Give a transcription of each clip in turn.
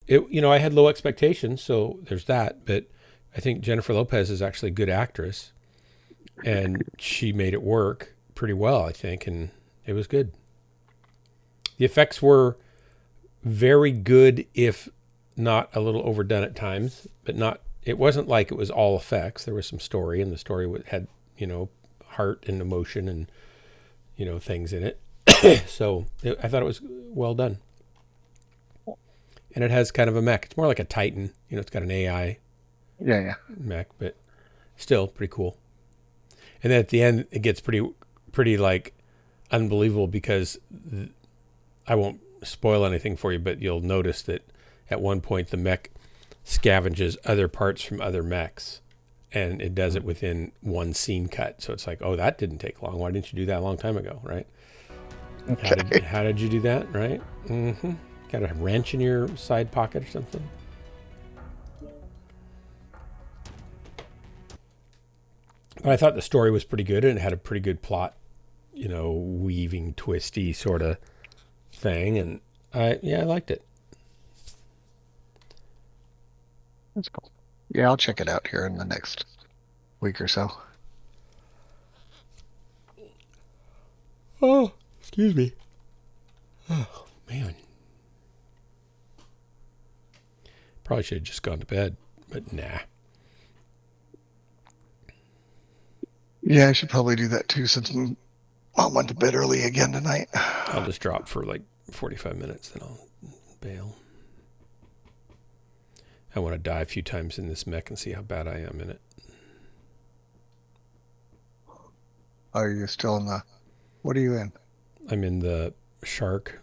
I had low expectations, so there's that. But I think Jennifer Lopez is actually a good actress, and she made it work pretty well, I think, and it was good. The effects were very good, if not a little overdone at times, but not. It wasn't like it was all effects. There was some story, and the story had, heart and emotion and, things in it. So I thought it was well done. And it has kind of a mech. It's more like a Titan. It's got an AI Yeah. mech, but still pretty cool. And then at the end, it gets pretty like unbelievable, because I won't spoil anything for you, but you'll notice that at one point the mech scavenges other parts from other mechs, and it does it within one scene cut. So it's like, oh, that didn't take long. Why didn't you do that a long time ago, right? Okay. How did you do that, right? Mm-hmm. Got a wrench in your side pocket or something? But I thought the story was pretty good, and it had a pretty good plot, weaving, twisty sort of thing. And I liked it. That's cool. Yeah, I'll check it out here in the next week or so. Oh, excuse me. Oh, man. Probably should have just gone to bed, but nah. Yeah, I should probably do that too, since Mom went to bed early again tonight. I'll just drop for like 45 minutes, then I'll bail. I want to die a few times in this mech and see how bad I am in it. Are you still in the... What are you in? I'm in the shark.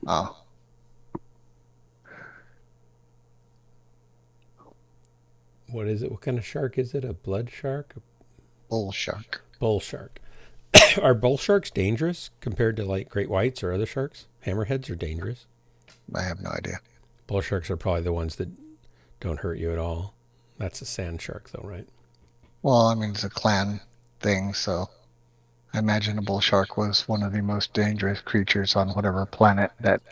Oh. What is it? What kind of shark is it? A blood shark? Bull shark. Bull shark. Are bull sharks dangerous compared to like great whites or other sharks? Hammerheads are dangerous. I have no idea. Bull sharks are probably the ones that don't hurt you at all. That's a sand shark though, right? Well, I mean, it's a clan thing, so I imagine a bull shark was one of the most dangerous creatures on whatever planet that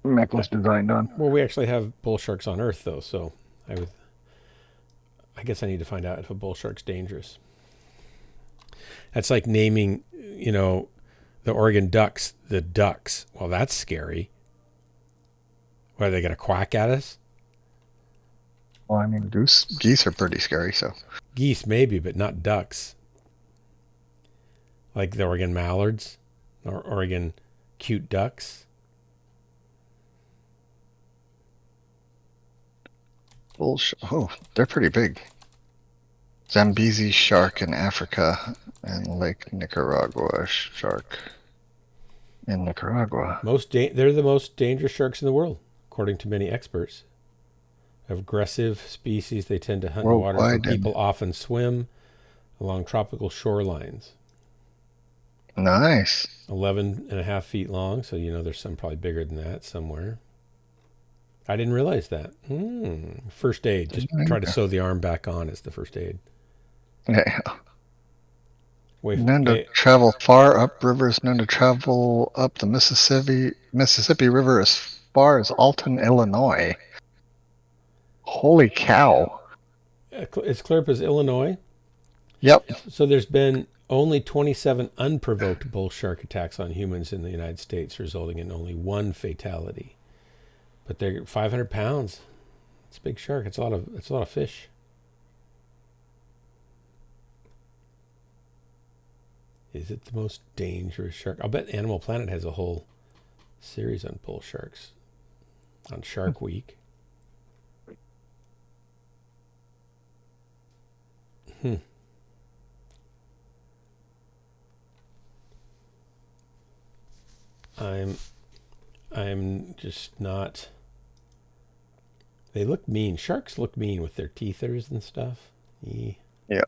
mech was designed on. Well, we actually have bull sharks on Earth though, so I guess I need to find out if a bull shark's dangerous. That's like naming, the Oregon Ducks the Ducks. Well, that's scary. What, are they going to quack at us? Well, I mean, geese are pretty scary, so. Geese maybe, but not ducks. Like the Oregon mallards or Oregon cute ducks. Oh, they're pretty big. Zambezi shark in Africa and Lake Nicaragua shark in Nicaragua. They're the most dangerous sharks in the world, according to many experts. Aggressive species, they tend to hunt in waters where people often swim along tropical shorelines. Nice. 11.5 feet long, so there's some probably bigger than that somewhere. I didn't realize that. First aid. Just try to sew the arm back on as the first aid. Yeah. Known to travel far up rivers, known to travel up the Mississippi River as far as Alton, Illinois. Holy cow. As clear up as Illinois? Yep. So there's been only 27 unprovoked bull shark attacks on humans in the United States, resulting in only one fatality. But they're 500 pounds. It's a big shark. It's a lot of fish. Is it the most dangerous shark? I'll bet Animal Planet has a whole series on bull sharks on Shark Week. I'm just not. They look mean. Sharks look mean with their teethers and stuff. Yeah.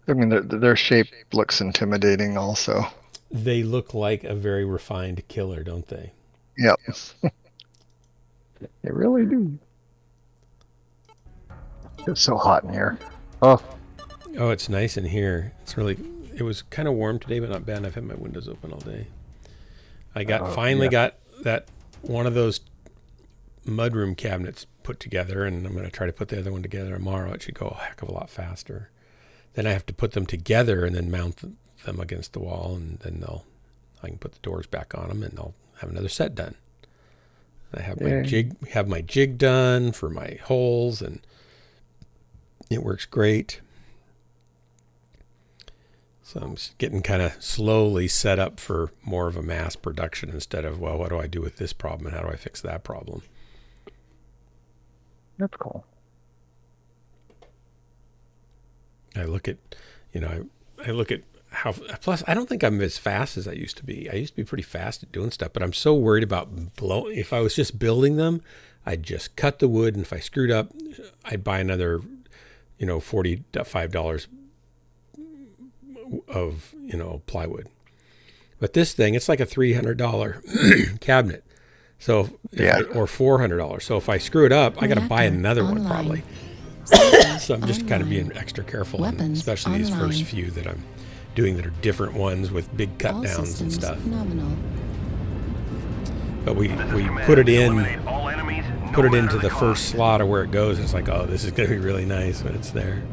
I mean, their shape looks intimidating also. They look like a very refined killer, don't they? Yep. They really do. It's so hot in here. Oh, it's nice in here. It was kind of warm today, but not bad. I've had my windows open all day. I finally got that one of those mudroom cabinets put together, and I'm going to try to put the other one together tomorrow. It should go a heck of a lot faster. Then I have to put them together and then mount them against the wall, and then I can put the doors back on them, and they'll have another set done. I have my jig done for my holes, and it works great. So I'm getting kind of slowly set up for more of a mass production instead of, well, what do I do with this problem and how do I fix that problem? That's cool. I look at, I look at how, plus I don't think I'm as fast as I used to be. I used to be pretty fast at doing stuff, but I'm so worried about if I was just building them, I'd just cut the wood, and if I screwed up, I'd buy another, $45 of, plywood. But this thing, it's like a $300 cabinet. So, or $400. So if I screw it up, I got to buy another one probably. So I'm just kind of being extra careful, especially these first few that I'm doing that are different ones with big cut downs and stuff. But we put it into the first slot of where it goes. It's like, oh, this is going to be really nice when it's there.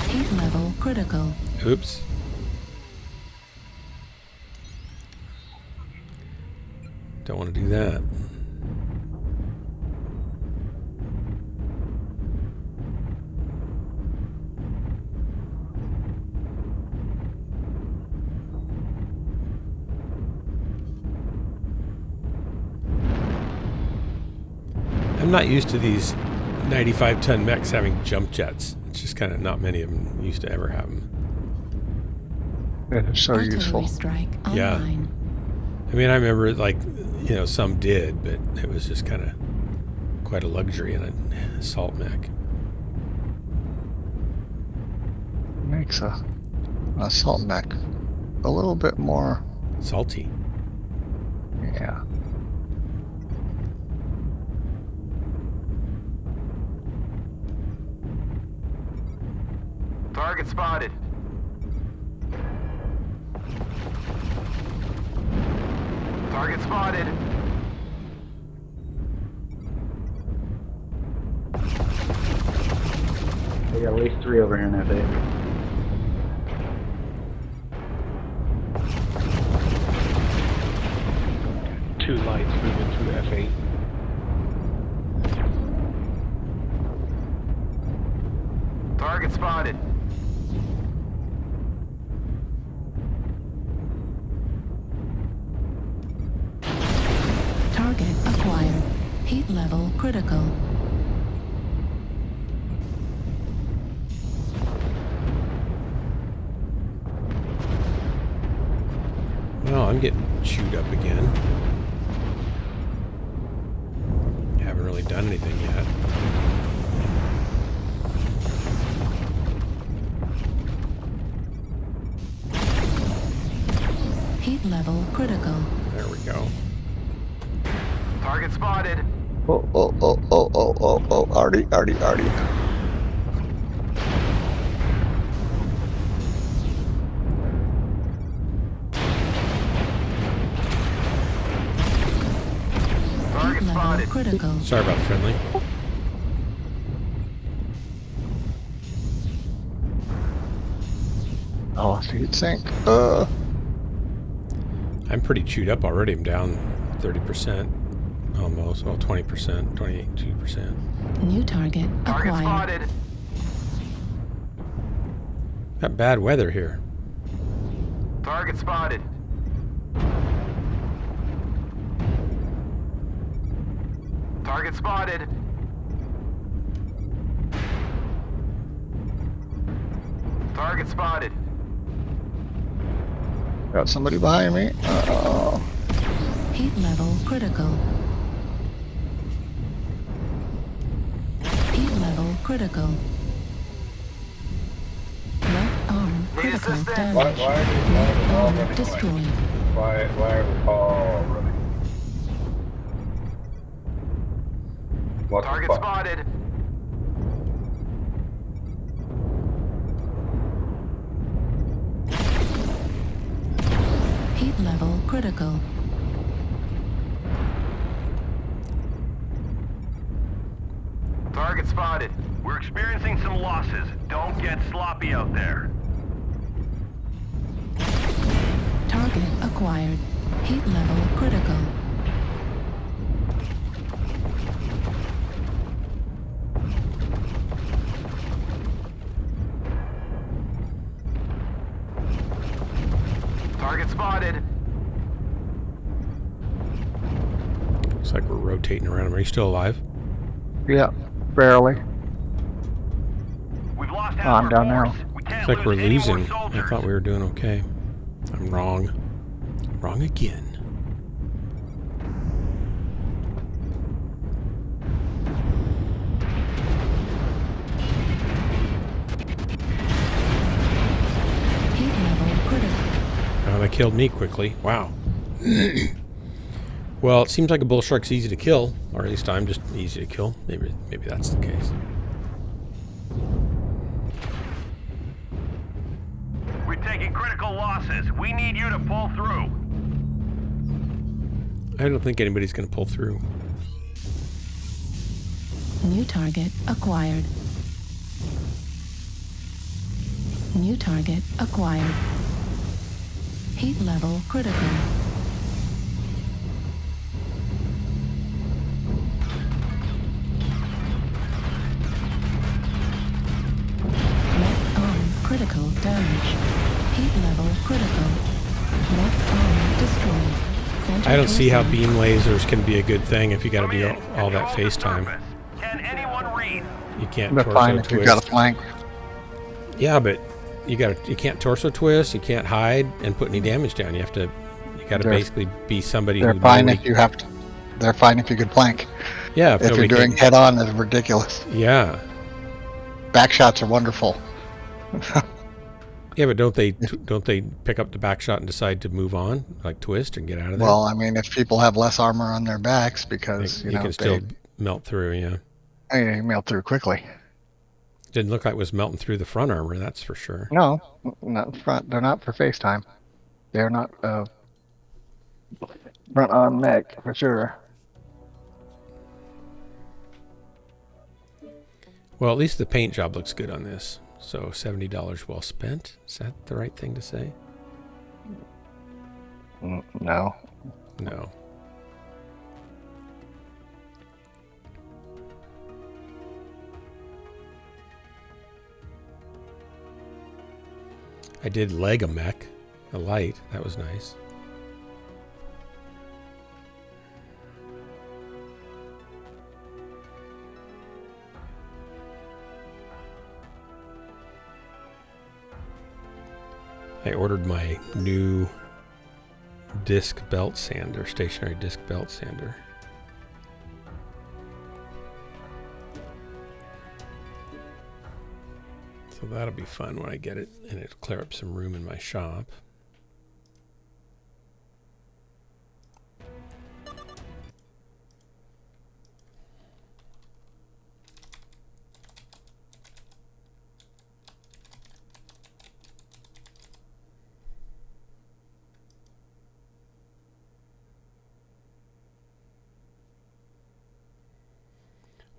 Heat level critical. Oops. Don't want to do that. I'm not used to these 95-ton mechs having jump jets. It's just kind of not many of them used to ever have them. Yeah, they're so useful. Strike online. Yeah. I mean, I remember some did, but it was just kind of quite a luxury in an assault mech. Makes an assault mech a little bit more salty. Yeah. Target spotted. Target spotted. We got at least 3 over here in F8. Two lights moving through F8. Target spotted. Target acquired. Heat level critical. Well, I'm getting chewed up again. Haven't really done anything yet. Heat level critical. There we go. Target spotted. Oh, Artie. Target Heat level spotted. critical. Sorry about the friendly. Oh, heat sink. I'm pretty chewed up already. I'm down 30%. Almost. Well, 20%. 22%. New target Target acquired. spotted. Got bad weather here. Target spotted. Target spotted. Target spotted. Got somebody behind me. Uh-oh. Heat level critical. Heat level critical. Left arm critical assistance. damage. Left arm destroyed. Why are we all running? What the Target fuck? spotted. Heat level critical. Target spotted. We're experiencing some losses. Don't get sloppy out there. Target acquired. Heat level critical. Target spotted. Looks like we're rotating around him. Are you still alive? Yeah, barely. We've lost Oh, half I'm our down force. now. We can't Looks like we're lose any more losing. I soldiers. thought we were doing okay. I'm wrong. Wrong again. Heat level critical. Oh, they killed me quickly. Wow. Well, it seems like a bull shark's easy to kill, or at least I'm just easy to kill. Maybe that's the case. We're taking critical losses. We need you to pull through. I don't think anybody's going to pull through. New target acquired. New target acquired. Heat level critical. Left arm critical damage. Heat level critical. Left arm destroyed. Center I don't see how torso. beam lasers can be a good thing if you got to do all that FaceTime. Can anyone read? You can't They're torso fine if you've twist. got a flank. Yeah, but you can't torso twist. You can't hide and put any damage down. You got to They're- basically be somebody They're who fine really- if you have to. They're fine if you could flank. Yeah, If you're nobody doing can- head on, it's ridiculous. Yeah, Back shots are wonderful. yeah, but don't they pick up the back shot and decide to move on, like twist and get out of there? Well, I mean, if people have less armor on their backs because you you know can still melt through. Yeah, they melt through quickly. didn't look like it was melting through the front armor. That's for sure. No, not front. They're not for FaceTime. They're not front on mech for sure. Well, at least the paint job looks good on this. So $70 well spent. Is that the right thing to say? No. No. I did leg a mech, a light. That was nice. I ordered my new disc belt sander, stationary disc belt sander. So that'll be fun when I get it, and it'll clear up some room in my shop.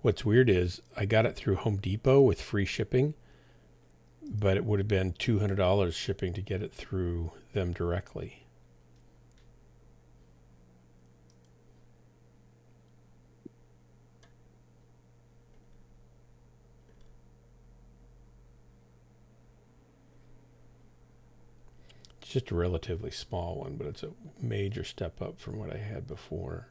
What's weird is I got it through Home Depot with free shipping, but it would have been $200 shipping to get it through them directly. It's just a relatively small one, but it's a major step up from what I had before.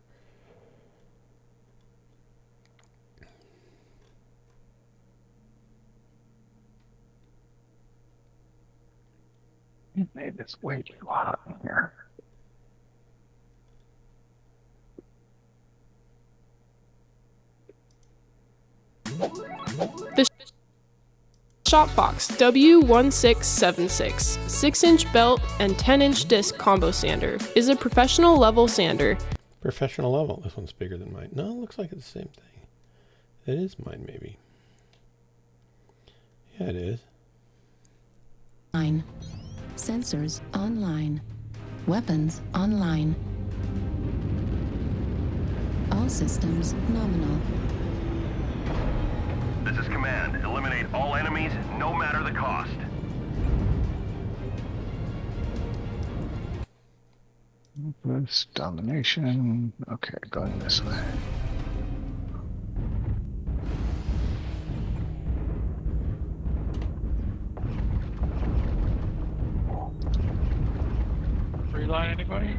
You made this way too hot in here. The Shopbox W1676 6-inch belt and 10-inch disc combo sander is a professional level sander. Professional level. This one's bigger than mine. No, it looks like it's the same thing. It is mine, maybe. Yeah, it is. Line. Sensors online. Weapons online. All systems nominal. This is command. Eliminate all enemies, no matter the cost. This domination. Okay, going this way. Free line, anybody?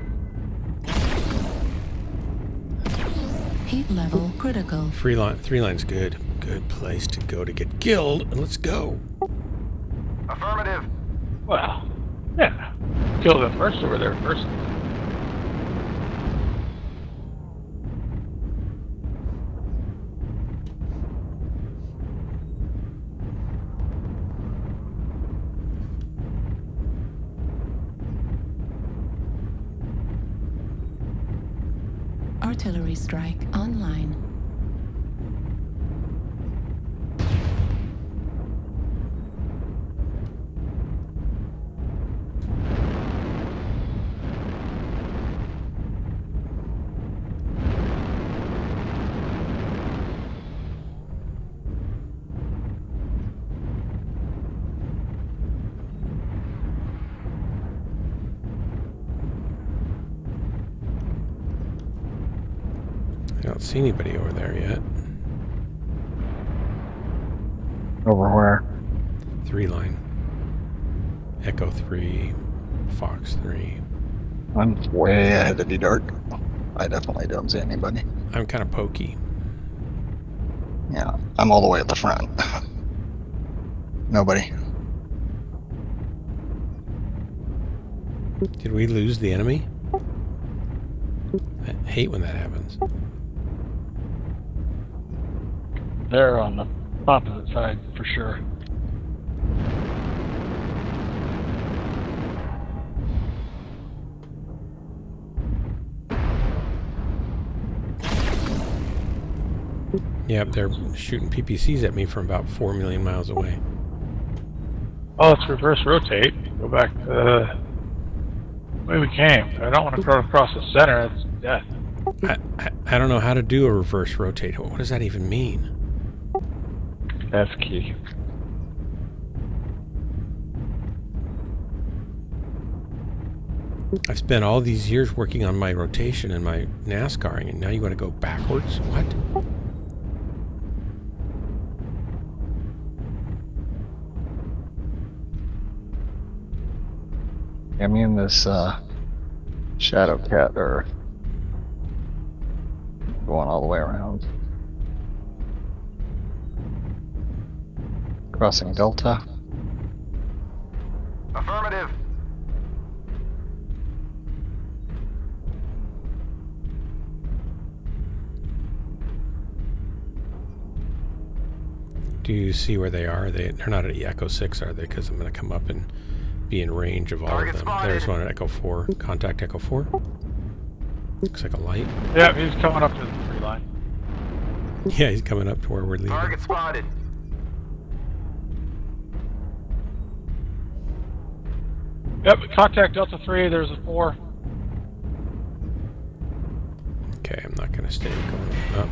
Heat level critical. Three line's good. Good place to go to get killed. Let's go. Affirmative. Well, yeah. Kill them first over there first. Artillery strike online. I don't see anybody over there yet. Over where? 3 line. Echo 3. Fox 3. I'm way ahead of the dark. I definitely don't see anybody. I'm kind of pokey. Yeah, I'm all the way at the front. Nobody. Did we lose the enemy? I hate when that happens. They're on the opposite side for sure. Yep, they're shooting PPCs at me from about 4 million miles away. Oh, let's reverse rotate. Go back to the way we came. I don't want to go across the center. That's death. I don't know how to do a reverse rotate. What does that even mean? That's key. I've spent all these years working on my rotation and my NASCARing, and now you want to go backwards? What? Yeah, me and this Shadow Cat are going all the way around. Crossing Delta. Affirmative. Do you see where they are? They're not at Echo 6, are they? Because I'm going to come up and be in range of all Target of them. spotted. There's one at Echo 4. Contact Echo 4. Looks like a light. Yeah, he's coming up to the free line. Yeah, he's coming up to where we're leaving. Target spotted. Yep, contact Delta 3. There's a 4. Okay, I'm not going to stay going up.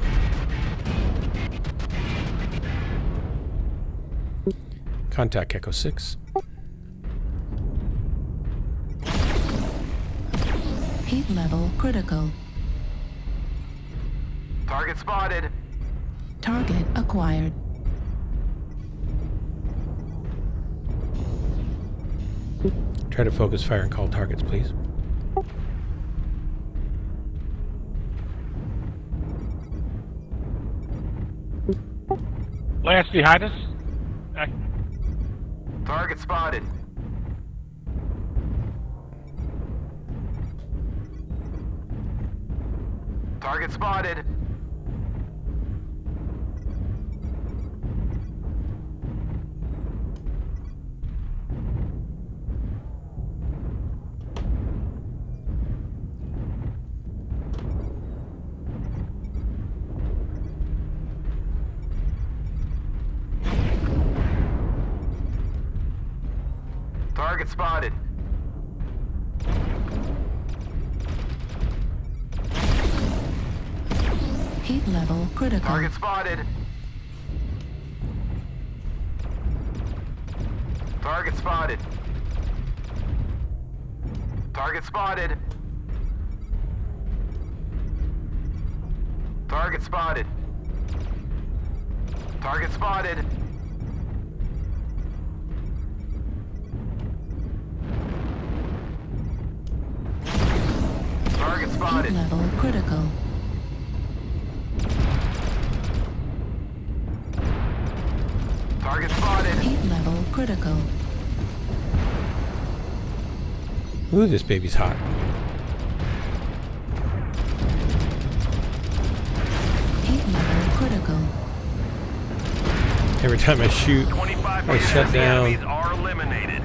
Contact Echo 6. Heat level critical. Target spotted. Target acquired. Try to focus fire and call targets, please. Lance behind us. Back. Target spotted. Target spotted. Target spotted. Heat level critical. Target spotted. Target spotted. Target spotted. Target spotted. Target spotted. Target Heat spotted. level critical. Target spotted. Heat level critical. Ooh, this baby's hot. Heat level critical. Every time I shoot, 25 I shut down. enemies are eliminated.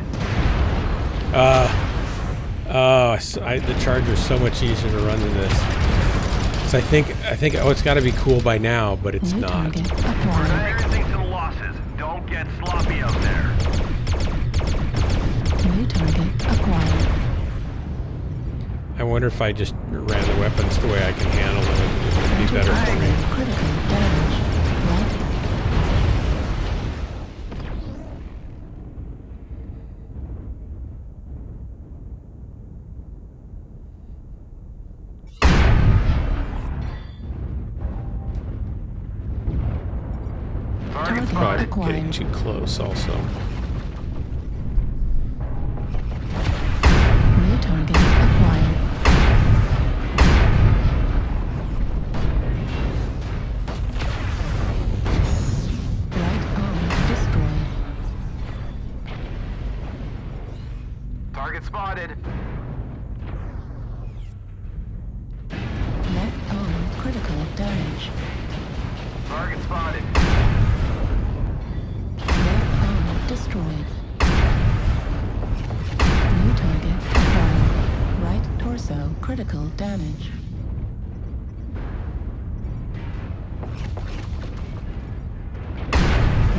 The Charger's so much easier to run than this. So I think, oh, it's got to be cool by now, but it's New not. target We're acquired. experiencing some losses. Don't get sloppy out there. New target acquired. I wonder if I just ran the weapons the way I can handle them, it would be better for me. Critical damage. Right. Target Target Probably spotted. getting acquired. too close also. New target acquired. Right arm destroyed. Target spotted. Left arm critical damage. Target spotted. Left arm destroyed. New target acquired. Right torso critical damage.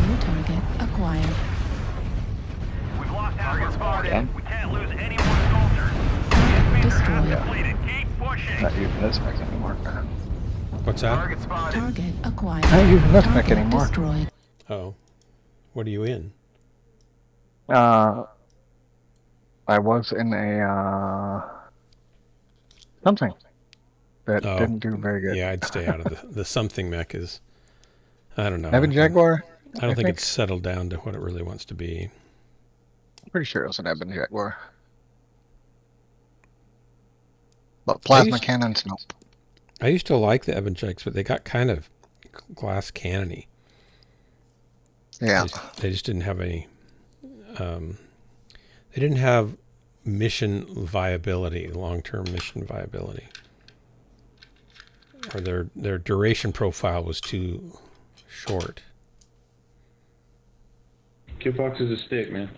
New target acquired. We've lost half Target our spotted. force. We can't lose any more soldiers. Target Speeder half destroyed. completed. Keep pushing. Not using this mech anymore. What's that? Target spotted. Target acquired. Not using this mech Target anymore. destroyed. Oh. What are you in? I was in a something that Oh, didn't do very good. Yeah, I'd stay out of the something mech is, I don't know. Evan Jaguar. I don't think it's settled down to what it really wants to be. Pretty sure it was an Evan Jaguar. But plasma cannons, nope. I used to like the Evan Jakes, but they got kind of glass cannony. Yeah. They just didn't have any. They didn't have mission viability, long-term mission viability, or their duration profile was too short. Gearbox is a stick, man.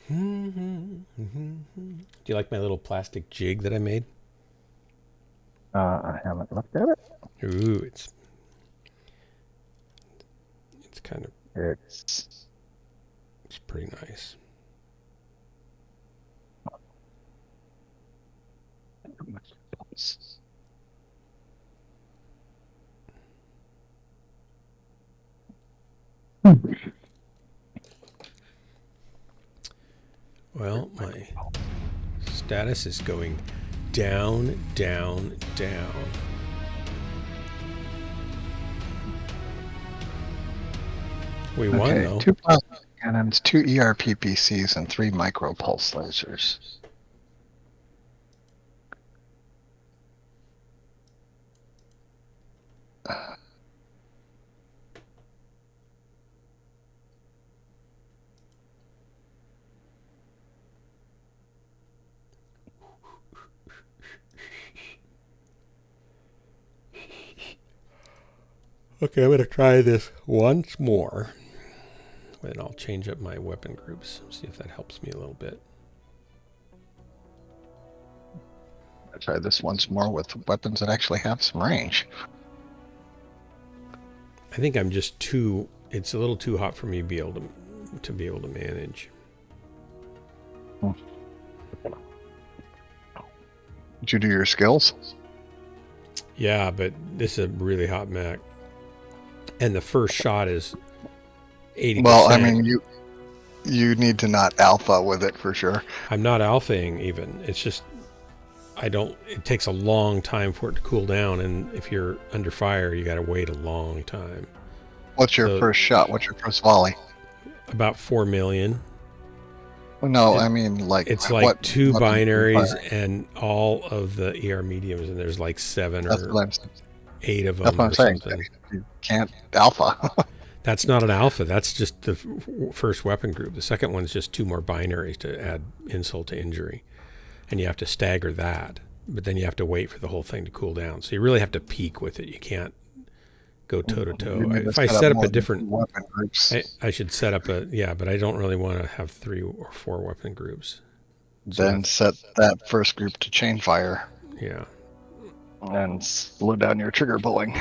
Do you like my little plastic jig that I made? I haven't looked at it. Ooh, it's kind of It's pretty nice. Well, my status is going down, down, down. We won, Okay, though. 2 plasma cannons, 2 ERPPCs, and 3 micro pulse lasers. Okay, I'm going to try this once more. And I'll change up my weapon groups. See if that helps me a little bit. I'll try this once more with weapons that actually have some range. I think I'm just too... It's a little too hot for me to be able to manage. Did you do your skills? Yeah, but this is a really hot mech. And the first shot is 80%. Well, I mean, you need to not alpha with it for sure. I'm not alphaing even. It's just... It takes a long time for it to cool down, and if you're under fire, you got to wait a long time. What's your first shot? What's your first volley? About 4 million. Well, no, I mean, like... It's like what 2 weapon binaries and all of the ER mediums, and there's like 7 or 8 of them. That's what I'm saying. Something. You can't alpha. That's not an alpha. That's just the first weapon group. The second one's just 2 more binaries to add insult to injury. And you have to stagger that. But then you have to wait for the whole thing to cool down. So you really have to peak with it. You can't go toe-to-toe. If I set up a different... weapon groups. I should set up a... Yeah, but I don't really want to have 3 or 4 weapon groups. So Then set that first group to chain fire. Yeah. And slow down your trigger pulling.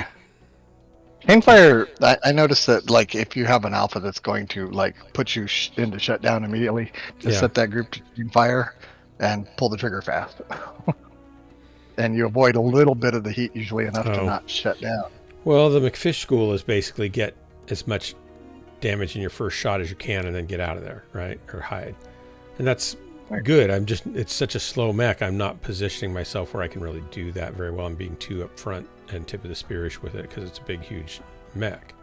Chain fire, I noticed that, like, if you have an alpha that's going to, like, put you into shutdown immediately, just set that group to chain fire and pull the trigger fast. And you avoid a little bit of the heat, usually enough to not shut down. Well, the McFish school is basically get as much damage in your first shot as you can and then get out of there, right? Or hide. And that's good. It's such a slow mech. I'm not positioning myself where I can really do that very well. I'm being too up front and tip of the spearish with it because it's a big, huge mech.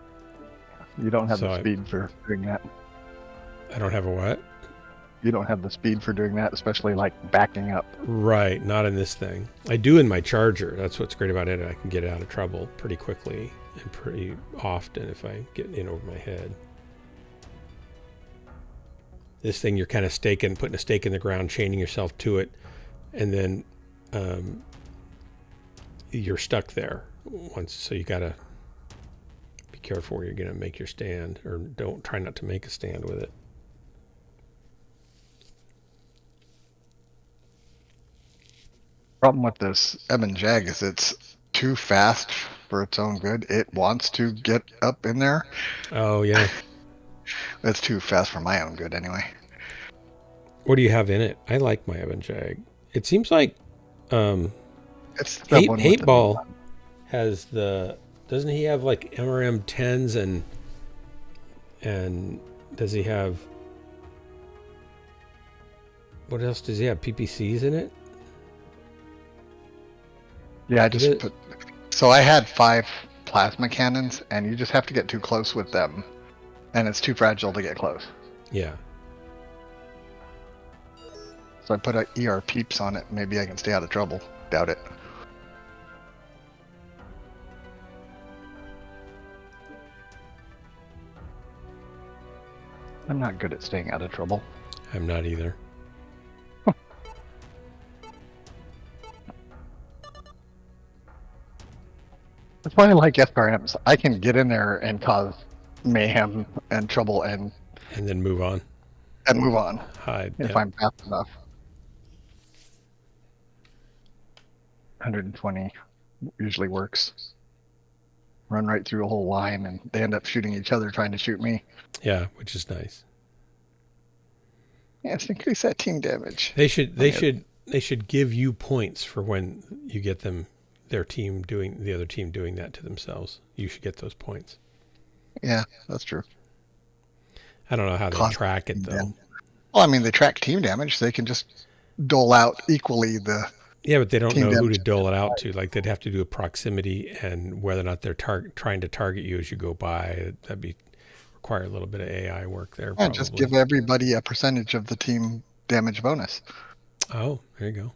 You don't have the speed for doing that. I don't have a what? You don't have the speed for doing that, especially like backing up. Right, not in this thing. I do in my Charger. That's what's great about it. I can get out of trouble pretty quickly and pretty often if I get in over my head. This thing, you're kind of putting a stake in the ground, chaining yourself to it, and then you're stuck there once. So you got to be careful where you're going to make your stand, or try not to make a stand with it. Problem with this Ebon Jag is it's too fast for its own good. It wants to get up in there. Oh, yeah. It's too fast for my own good anyway. What do you have in it? I like my Ebon Jag. It seems like it's the one Hate Ball has the... Doesn't he have like MRM 10s and does he have... What else does he have? PPCs in it? Yeah, I just put... So I had 5 plasma cannons, and you just have to get too close with them. And it's too fragile to get close. Yeah. So I put ER peeps on it. Maybe I can stay out of trouble. Doubt it. I'm not good at staying out of trouble. I'm not either. That's why I like FRMs. I can get in there and cause mayhem and trouble and then move on. And move on. Hide. If I'm fast enough. 120 usually works. Run right through a whole line and they end up shooting each other trying to shoot me. Yeah, which is nice. Yeah, it's increase that team damage. They should give you points for when you get them the other team doing that to themselves. You should get those points. Yeah, that's true. I don't know how they track it though. Well, I mean, they track team damage. They can just dole out equally the. Yeah, but they don't know who to dole it out to. Like they'd have to do a proximity and whether or not they're trying to target you as you go by. That'd be require a little bit of AI work there. Yeah, Probably. just give everybody a percentage of the team damage bonus. Oh, there you go.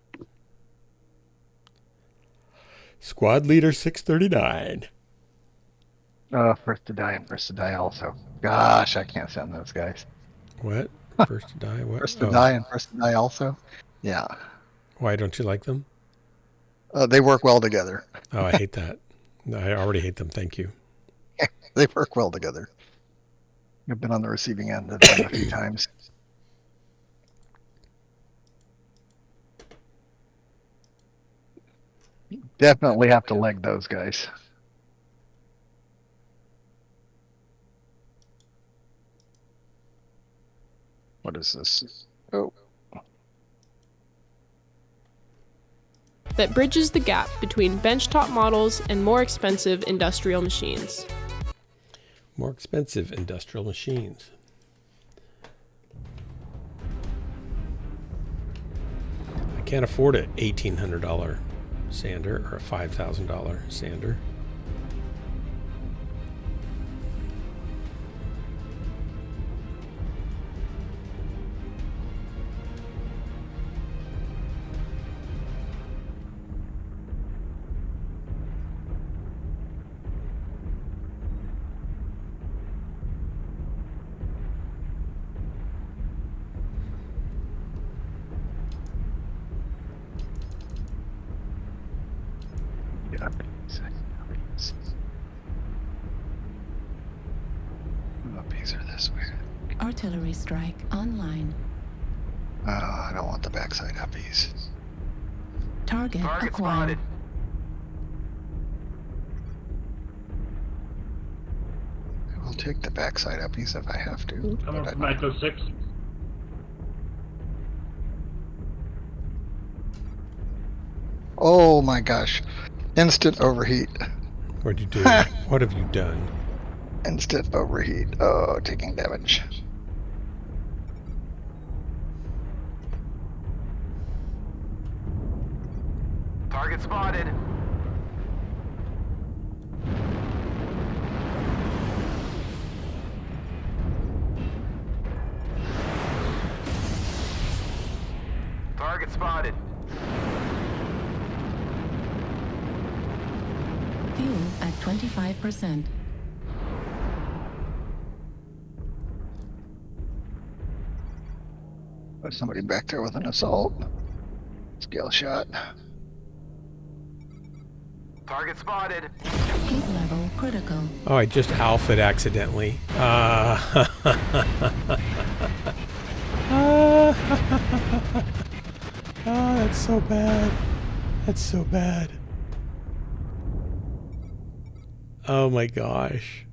Squad leader 639. First to die and first to die also. Gosh, I can't stand those guys. What? First to die? What? First to die and first to die also. Yeah. Why don't you like them? They work well together. Oh, I hate that. I already hate them. Thank you. They work well together. I've been on the receiving end of them a few times. Definitely have to leg those guys. What is this? Oh. That bridges the gap between benchtop models and more expensive industrial machines. More expensive industrial machines. I can't afford an $1,800 sander or a $5,000 sander. Artillery strike online. I don't want the backside uppies. Target acquired. Spotted. I will take the backside uppies if I have to. Coming but from I- Echo 6. Oh my gosh. Instant overheat. What'd you do? What have you done? Instant overheat. Oh, taking damage. Target spotted. Target spotted. Fuel at 25%. There's somebody back there with an assault. Scale shot. Target spotted. Heat level critical. Oh, I just alpha'd accidentally. Oh, that's so bad. That's so bad. Oh my gosh.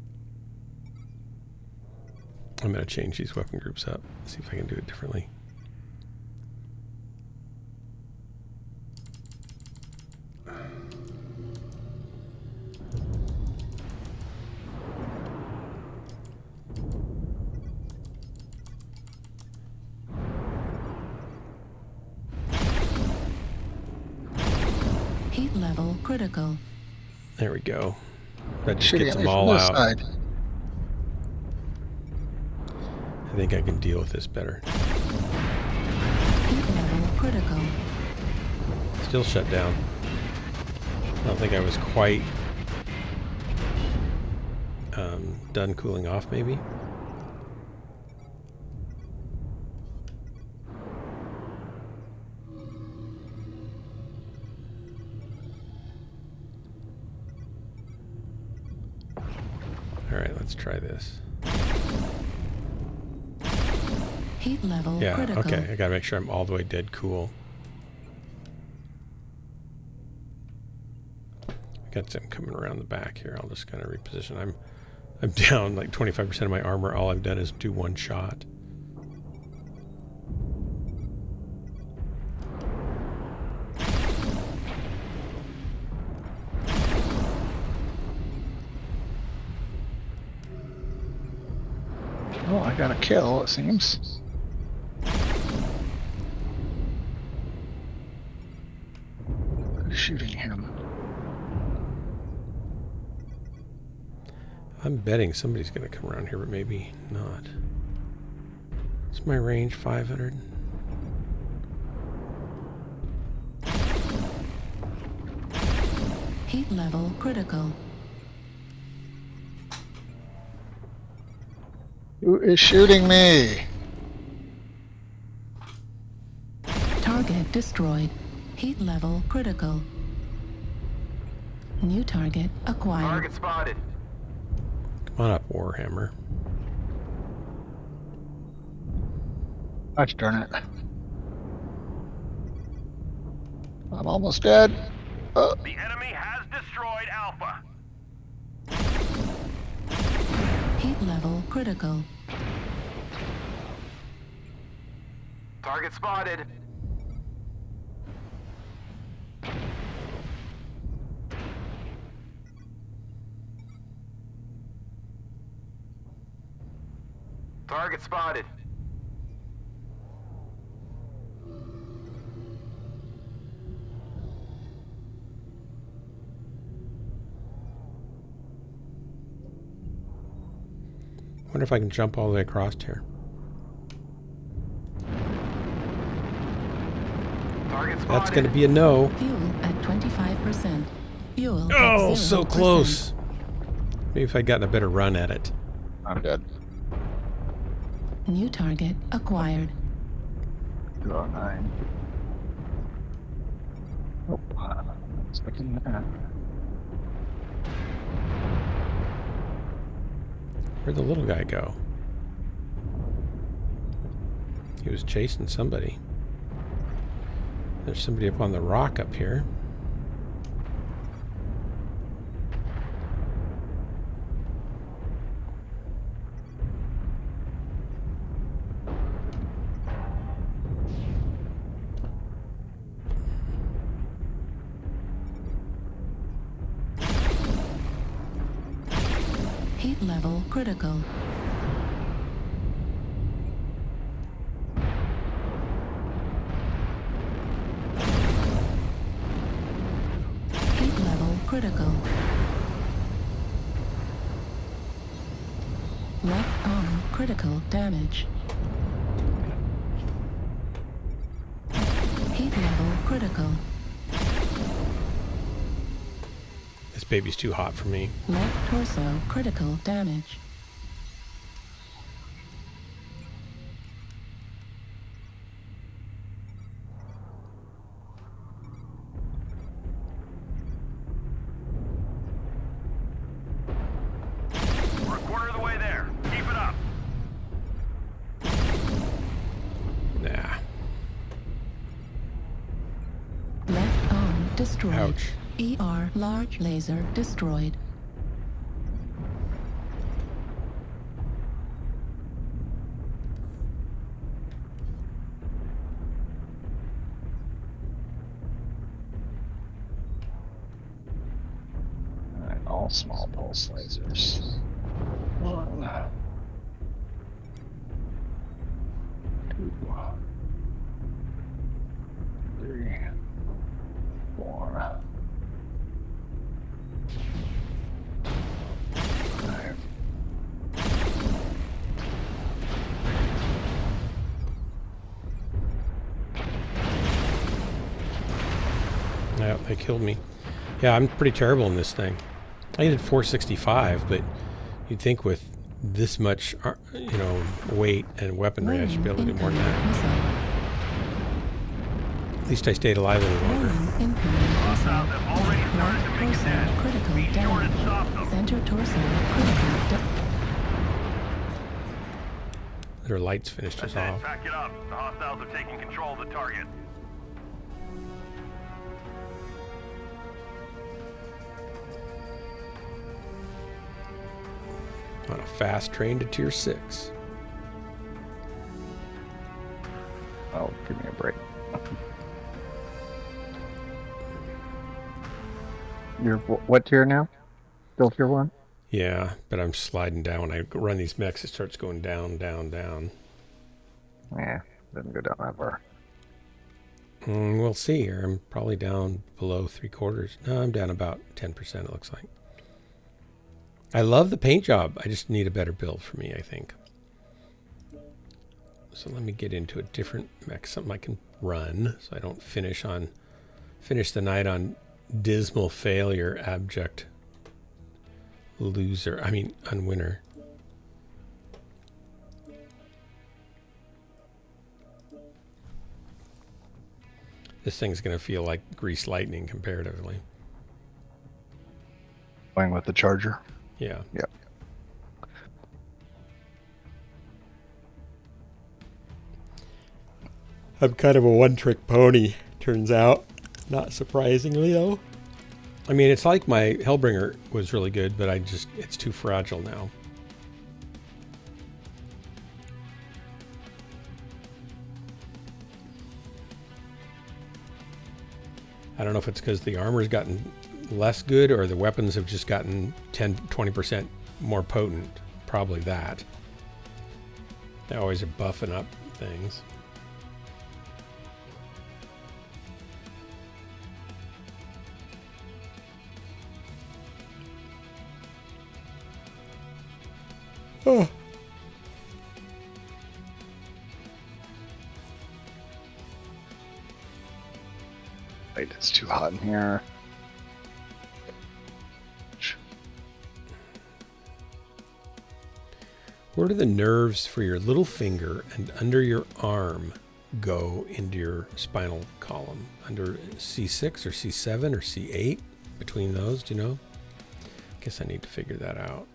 I'm going to change these weapon groups up. See if I can do it differently. Heat level critical. There we go. That just Shooting gets at me them from all this out. side. I think I can deal with this better. Heat level critical. Still shut down. I don't think I was quite done cooling off, maybe. All right, let's try this. Heat level Yeah, critical. okay. I gotta make sure I'm all the way dead cool. Got some coming around the back here. I'll just kind of reposition. I'm down like 25% of my armor. All I've done is do one shot. Oh, I got a kill, it seems. Who's shooting him? I'm betting somebody's going to come around here, but maybe not. What's my range? 500? Heat level critical. Who is shooting me? Target destroyed. Heat level critical. New target acquired. Target spotted. Come on up, Warhammer. Gosh darn it. I'm almost dead. The enemy has destroyed Alpha. Heat level critical. Target spotted. Target spotted. Wonder if I can jump all the way across here. Target spotted. That's going to be a no. Fuel at 25%. Fuel at Oh, 0%. so close. Maybe if I'd gotten a better run at it. I'm dead. New target acquired. 209. Oh, it's looking at that. Where'd the little guy go? He was chasing somebody. There's somebody up on the rock up here. Heat level critical. Heat level critical. Left arm critical damage. Heat level critical. This baby's too hot for me. Left torso critical damage. We're a quarter of the way there. Keep it up. Nah. Left arm destroyed. Ouch. ER large laser destroyed. Alright, all small pulse lasers. 1, 2, 3, 4, 5. Yeah, they killed me. Yeah, I'm pretty terrible in this thing. I did 465, but you'd think with this much, weight and weaponry, I should be able to do more than that. At least I stayed alive a little longer. Hostiles have already started to make it dead. Critical Be sure to damage. stop them. Center torso critical damage. Their lights finished us That's it. off. Pack it up. The hostiles are taking control of the target. On a fast train to tier 6. Oh, give me a break. You're what tier now? Still tier 1? Yeah, but I'm sliding down. When I run these mechs, it starts going down, down, down. Yeah, doesn't go down that far. We'll see here. I'm probably down below 3/4. No, I'm down about 10%, it looks like. I love the paint job. I just need a better build for me, I think. So let me get into a different mech, something I can run, so I don't finish the night on dismal failure, abject loser. I mean, unwinner. This thing's going to feel like greased lightning comparatively. Going with the Charger. Yeah. Yep. I'm kind of a one-trick pony, turns out. Not surprisingly, though. I mean, it's like my Hellbringer was really good, but it's too fragile now. I don't know if it's because the armor's gotten less good or the weapons have just gotten 10-20% more potent. Probably that. They always are buffing up things. Oh. Wait, it's too hot in here. Where do the nerves for your little finger and under your arm go into your spinal column? Under C6 or C7 or C8? Between those, do you know? Guess I need to figure that out.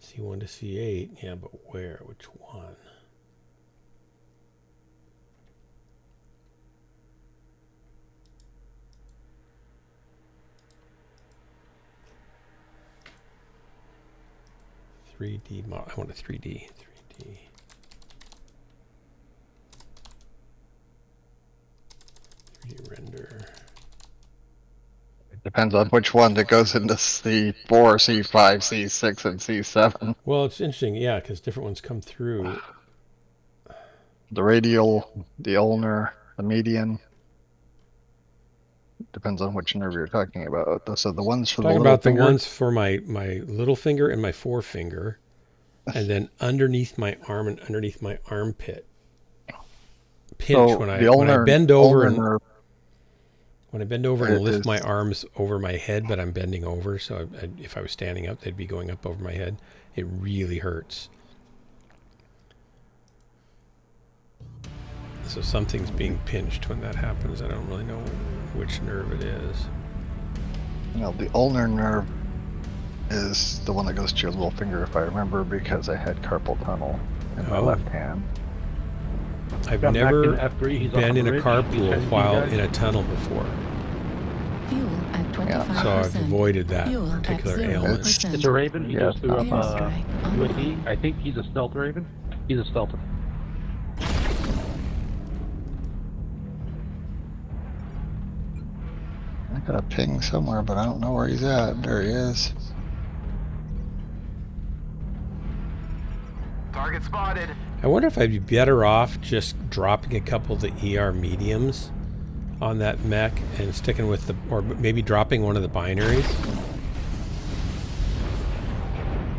C1 to C8, yeah, but where? Which one? .3D model. I want a 3D. 3D. Render. It depends on which one that goes into C4, C5, C6, and C7. Well, it's interesting, yeah, because different ones come through. The radial, the ulnar, the median. Depends on which nerve you're talking about. So the ones for Talking the about finger, the ones for my little finger and my forefinger, and then underneath my arm and underneath my armpit. Pinch so when I ulnar, bend over and nerve, when I bend over and lift is, my arms over my head, but I'm bending over, so if I was standing up, they'd be going up over my head. It really hurts. So something's being pinched when that happens. I don't really know which nerve it is. you know, the ulnar nerve is the one that goes to your little finger, if I remember, because I had carpal tunnel in my left hand. I've Got never back in F3, he's been on the in a bridge, carpool he's while guys. in a tunnel before, Fuel at 25%. so I've avoided that Fuel at particular 0%. ailment. It's a Raven. He goes through Airstrike on the way. UAV. I think he's a stealth Raven. He's a stealther. I got a ping somewhere, but I don't know where he's at. There he is. Target spotted. I wonder if I'd be better off just dropping a couple of the ER mediums on that mech and sticking with the, or maybe dropping one of the binaries,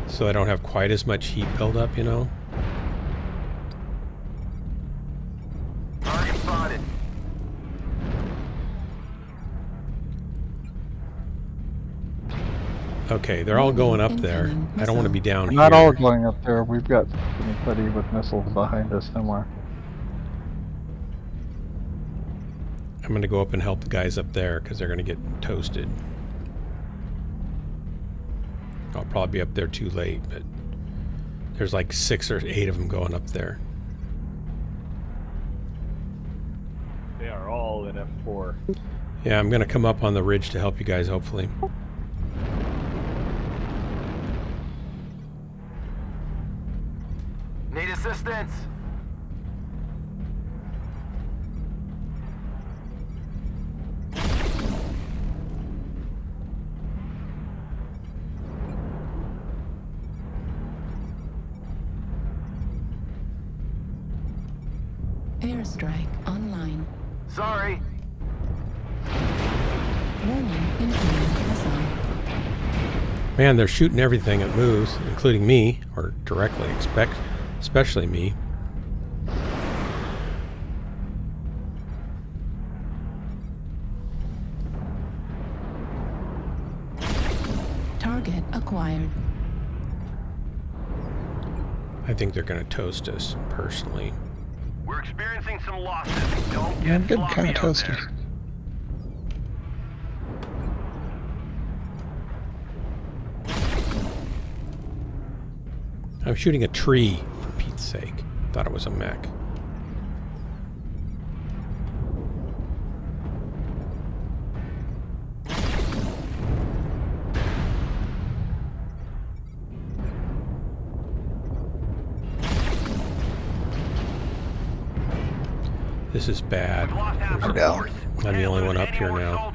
so I don't have quite as much heat buildup, you know. Target spotted. Okay, they're all going up there. I don't want to be down here. Not all going up there. We've got anybody with missiles behind us somewhere. I'm going to go up and help the guys up there because they're going to get toasted. I'll probably be up there too late, but there's like 6 or 8 of them going up there. They are all in F4. Yeah, I'm going to come up on the ridge to help you guys, hopefully. Need assistance. Airstrike online. Sorry. Warning, incoming missile. Man, they're shooting everything that moves, including me, or directly, especially me. Target acquired. I think they're going to toast us, personally. We're experiencing some losses. Don't Yeah, get good sloppy kind of out toasted. there. I'm shooting a tree, for Pete's sake. Thought it was a mech. This is bad. I'm down. I'm the only one up here now.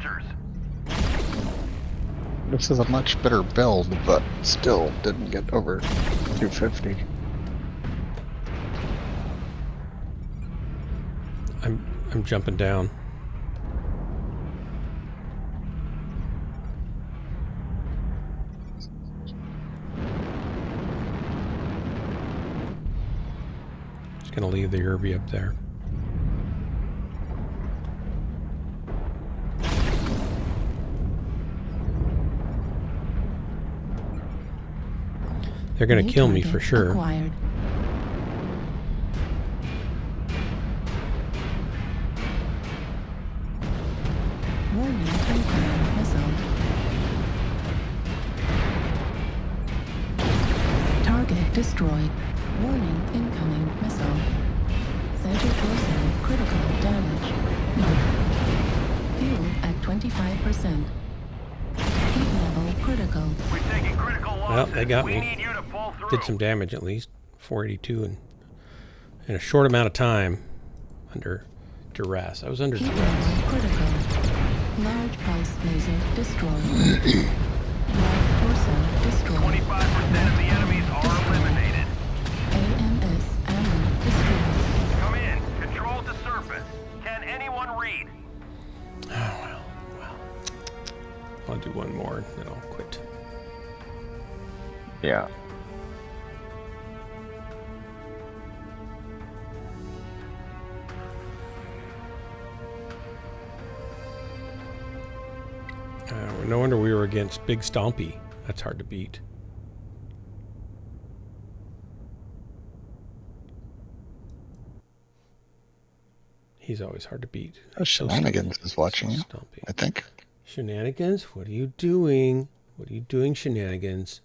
This is a much better build, but still didn't get over 250. I'm jumping down. Just gonna leave the Irby up there. They're gonna kill me for sure. Acquired. Warning, incoming missile. Target destroyed. Warning, incoming missile. Center torso critical damage. Fuel at 25%. Heat level critical. We're taking critical losses. Well, they got We me. need you to pull through. Did some damage at least. 482 in a short amount of time under duress. I was under Heat duress. level critical. Large pulse laser destroyed. Large torso destroyed. 25% of the enemies are eliminated. AMS ammo destroyed. Come in. Control the surface. Can anyone read? Oh, well. I'll do one more, then I'll quit. Yeah. No wonder we were against Big Stompy. That's hard to beat. He's always hard to beat. Shenanigans is watching you, Stompy. I think. Shenanigans? What are you doing? What are you doing, Shenanigans?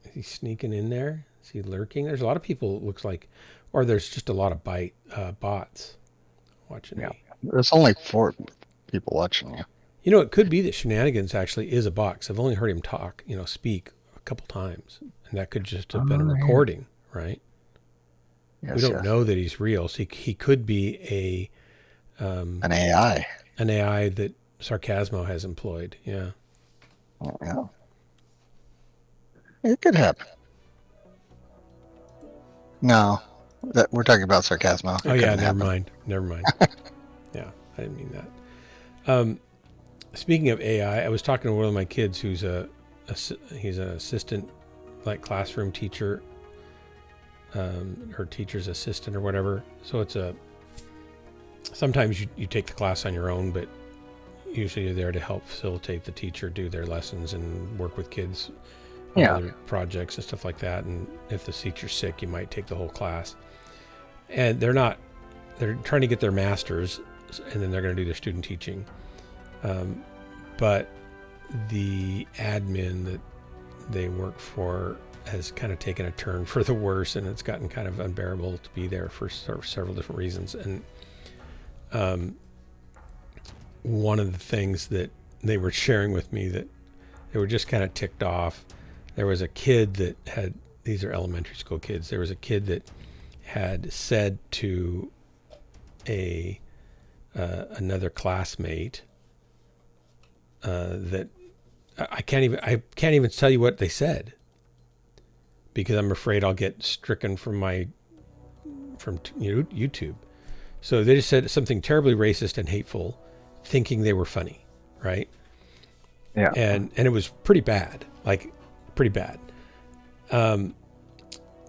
Is he sneaking in there? Is he lurking? There's a lot of people, it looks like, or there's just a lot of bots watching me. There's only 4 people watching you. You know, it could be that Shenanigans actually is a box. I've only heard him talk, speak a couple times. And that could just have been a recording, right? Yes, we don't know that he's real. So he could be an AI. An AI that Sarcasmo has employed, yeah. Yeah. It could happen. No, that we're talking about Sarcasmo. It Oh yeah, couldn't happen. never mind. Yeah, I didn't mean that. Speaking of AI, I was talking to one of my kids who's he's an assistant, like classroom teacher, her teacher's assistant or whatever. So it's sometimes you take the class on your own, but usually you're there to help facilitate the teacher do their lessons and work with kids on other projects and stuff like that. And if the teacher's sick, you might take the whole class. And they're trying to get their masters, and then they're going to do their student teaching. But the admin that they work for has kind of taken a turn for the worse, and it's gotten kind of unbearable to be there for several different reasons. And one of the things that they were sharing with me that they were just kind of ticked off, there was a kid that had, these are elementary school kids, there was a kid that had said to another classmate that I can't even tell you what they said, because I'm afraid I'll get stricken from YouTube. So they just said something terribly racist and hateful, thinking they were funny, right? Yeah. And it was pretty bad, like pretty bad.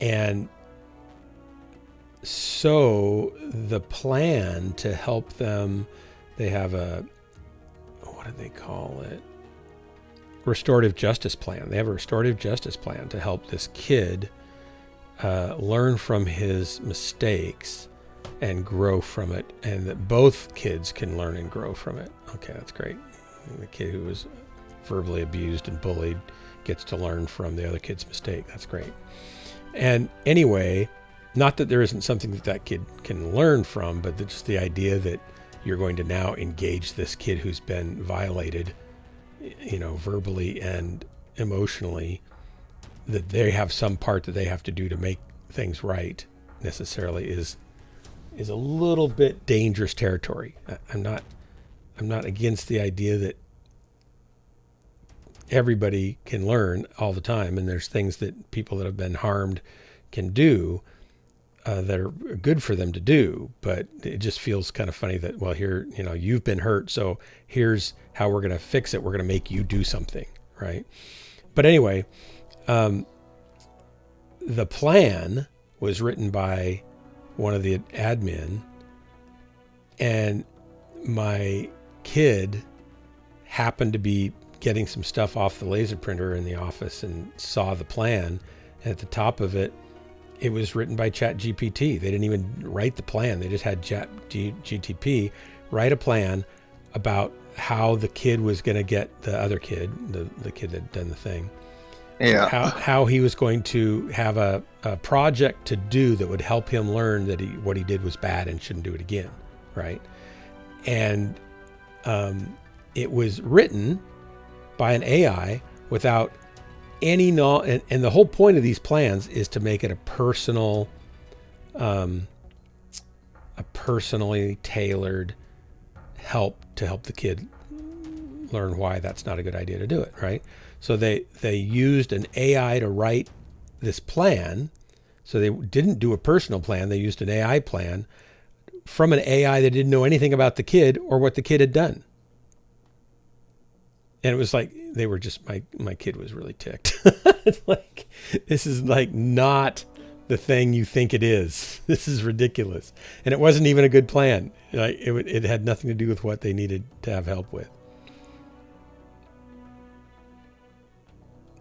And so the plan to help them, they have what do they call it? Restorative justice plan. They have a restorative justice plan to help this kid learn from his mistakes and grow from it, and that both kids can learn and grow from it. Okay, that's great. The kid who was verbally abused and bullied gets to learn from the other kid's mistake. That's great. And anyway, not that there isn't something that kid can learn from, but just the idea that you're going to now engage this kid who's been violated, verbally and emotionally, that they have some part that they have to do to make things right necessarily is a little bit dangerous territory. I'm not against the idea that everybody can learn all the time, and there's things that people that have been harmed can do that are good for them to do, but it just feels kind of funny that, well, here, you've been hurt, so here's how we're going to fix it. We're going to make you do something, right? But anyway, the plan was written by one of the admin, and my kid happened to be getting some stuff off the laser printer in the office and saw the plan, and at the top of it, it was written by ChatGPT. They didn't even write the plan. They just had ChatGPT write a plan about how the kid was going to get the other kid, the kid that had done the thing. Yeah. How he was going to have a project to do that would help him learn that what he did was bad and shouldn't do it again, right? And it was written by an AI without any knowledge, and the whole point of these plans is to make it a personally tailored help to help the kid learn why that's not a good idea to do it, right? So they used an AI to write this plan. So they didn't do a personal plan. They used an AI plan from an AI that didn't know anything about the kid or what the kid had done. And it was like, they were just, my kid was really ticked. It's like, this is like not the thing you think it is. This is ridiculous. And it wasn't even a good plan. Like it had nothing to do with what they needed to have help with.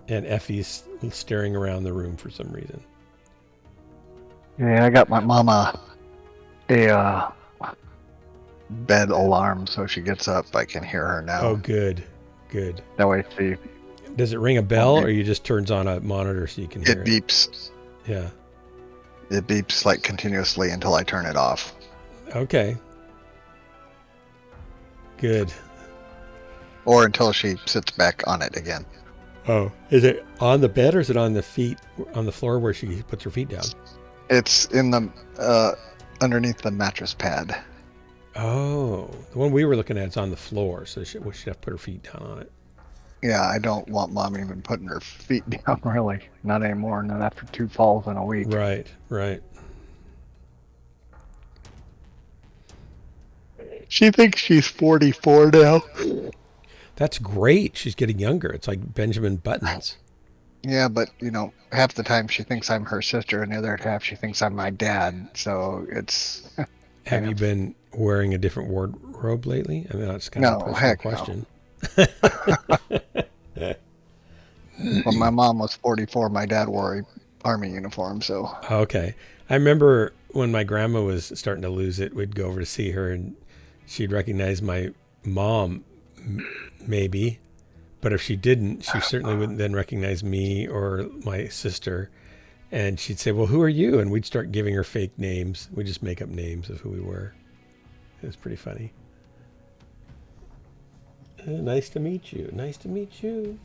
And Effie's staring around the room for some reason. Yeah, I got my mama a bed alarm, so she gets up, I can hear her now. Oh, good. That way she... Does it ring a bell, or you just turns on a monitor so you can hear it? It beeps. Yeah. It beeps like continuously until I turn it off. Okay. Good. Or until she sits back on it again. Oh, is it on the bed or is it on the floor where she puts her feet down? It's in the underneath the mattress pad. Oh, the one we were looking at is on the floor, so she'd have to put her feet down on it. Yeah, I don't want mom even putting her feet down, really. Not anymore, not after 2 falls in a week. Right, right. She thinks she's 44 now. That's great. She's getting younger. It's like Benjamin Buttons. Yeah, but, you know, half the time she thinks I'm her sister, and the other half she thinks I'm my dad. So it's... Have you been wearing a different wardrobe lately? I mean, that's kind of a personal question. No. When my mom was 44, my dad wore a army uniform, so... Okay. I remember when my grandma was starting to lose it, we'd go over to see her, and she'd recognize my mom, maybe. But if she didn't, she certainly wouldn't then recognize me or my sister. And she'd say, well, who are you? And we'd start giving her fake names. We'd just make up names of who we were. It was pretty funny. Nice to meet you. Nice to meet you.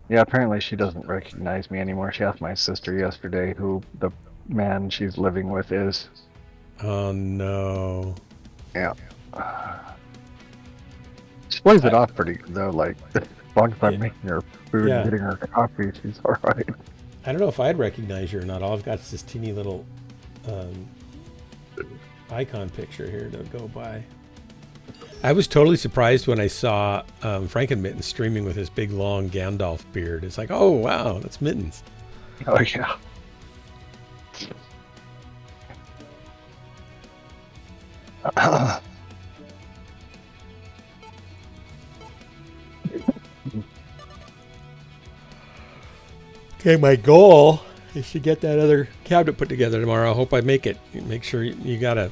Yeah, apparently she doesn't recognize me anymore. She asked my sister yesterday who the man she's living with is. Oh, no. Yeah. She plays it off pretty good, though. Like, as long as I'm making her food and getting her coffee, she's all right. I don't know if I'd recognize you or not. All I've got is this teeny little icon picture here to go by. I was totally surprised when I saw Frankenmittens streaming with his big, long Gandalf beard. It's like, oh, wow, that's Mittens. Oh, yeah. Okay, my goal is to get that other cabinet put together tomorrow. I hope I make it. Make sure you gotta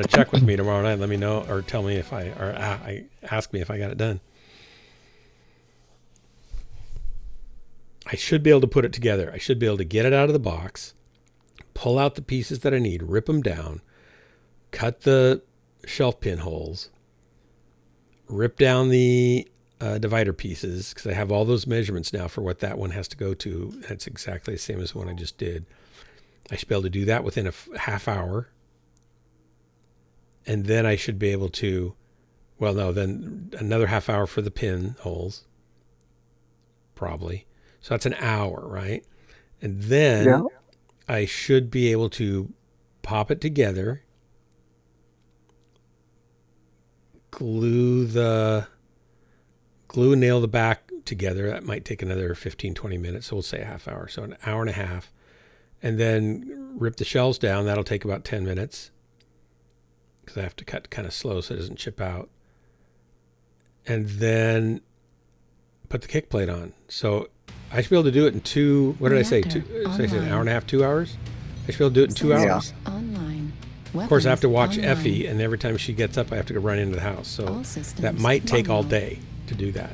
check with me tomorrow night. Let me know, or tell me if I ask me if I got it done. I should be able to put it together. I should be able to get it out of the box, pull out the pieces that I need, rip them down, cut the shelf pin holes, rip down the divider pieces, because I have all those measurements now for what that one has to go to. That's exactly the same as the one I just did. I should be able to do that within a half hour. And then I should be able to, well, no, then another half hour for the pin holes, probably. So that's an hour, right? And then I should be able to pop it together, glue and nail the back together. That might take another 15, 20 minutes. So we'll say a half hour. So an hour and a half. And then rip the shelves down. That'll take about 10 minutes. Because I have to cut kind of slow so it doesn't chip out. And then put the kick plate on. So I should be able to do it in what did I say? An hour and a half, 2 hours? I should be able to do it in 2 hours. Online. Of course, I have to watch Effie, and every time she gets up, I have to go run into the house. So that might take all day to do that.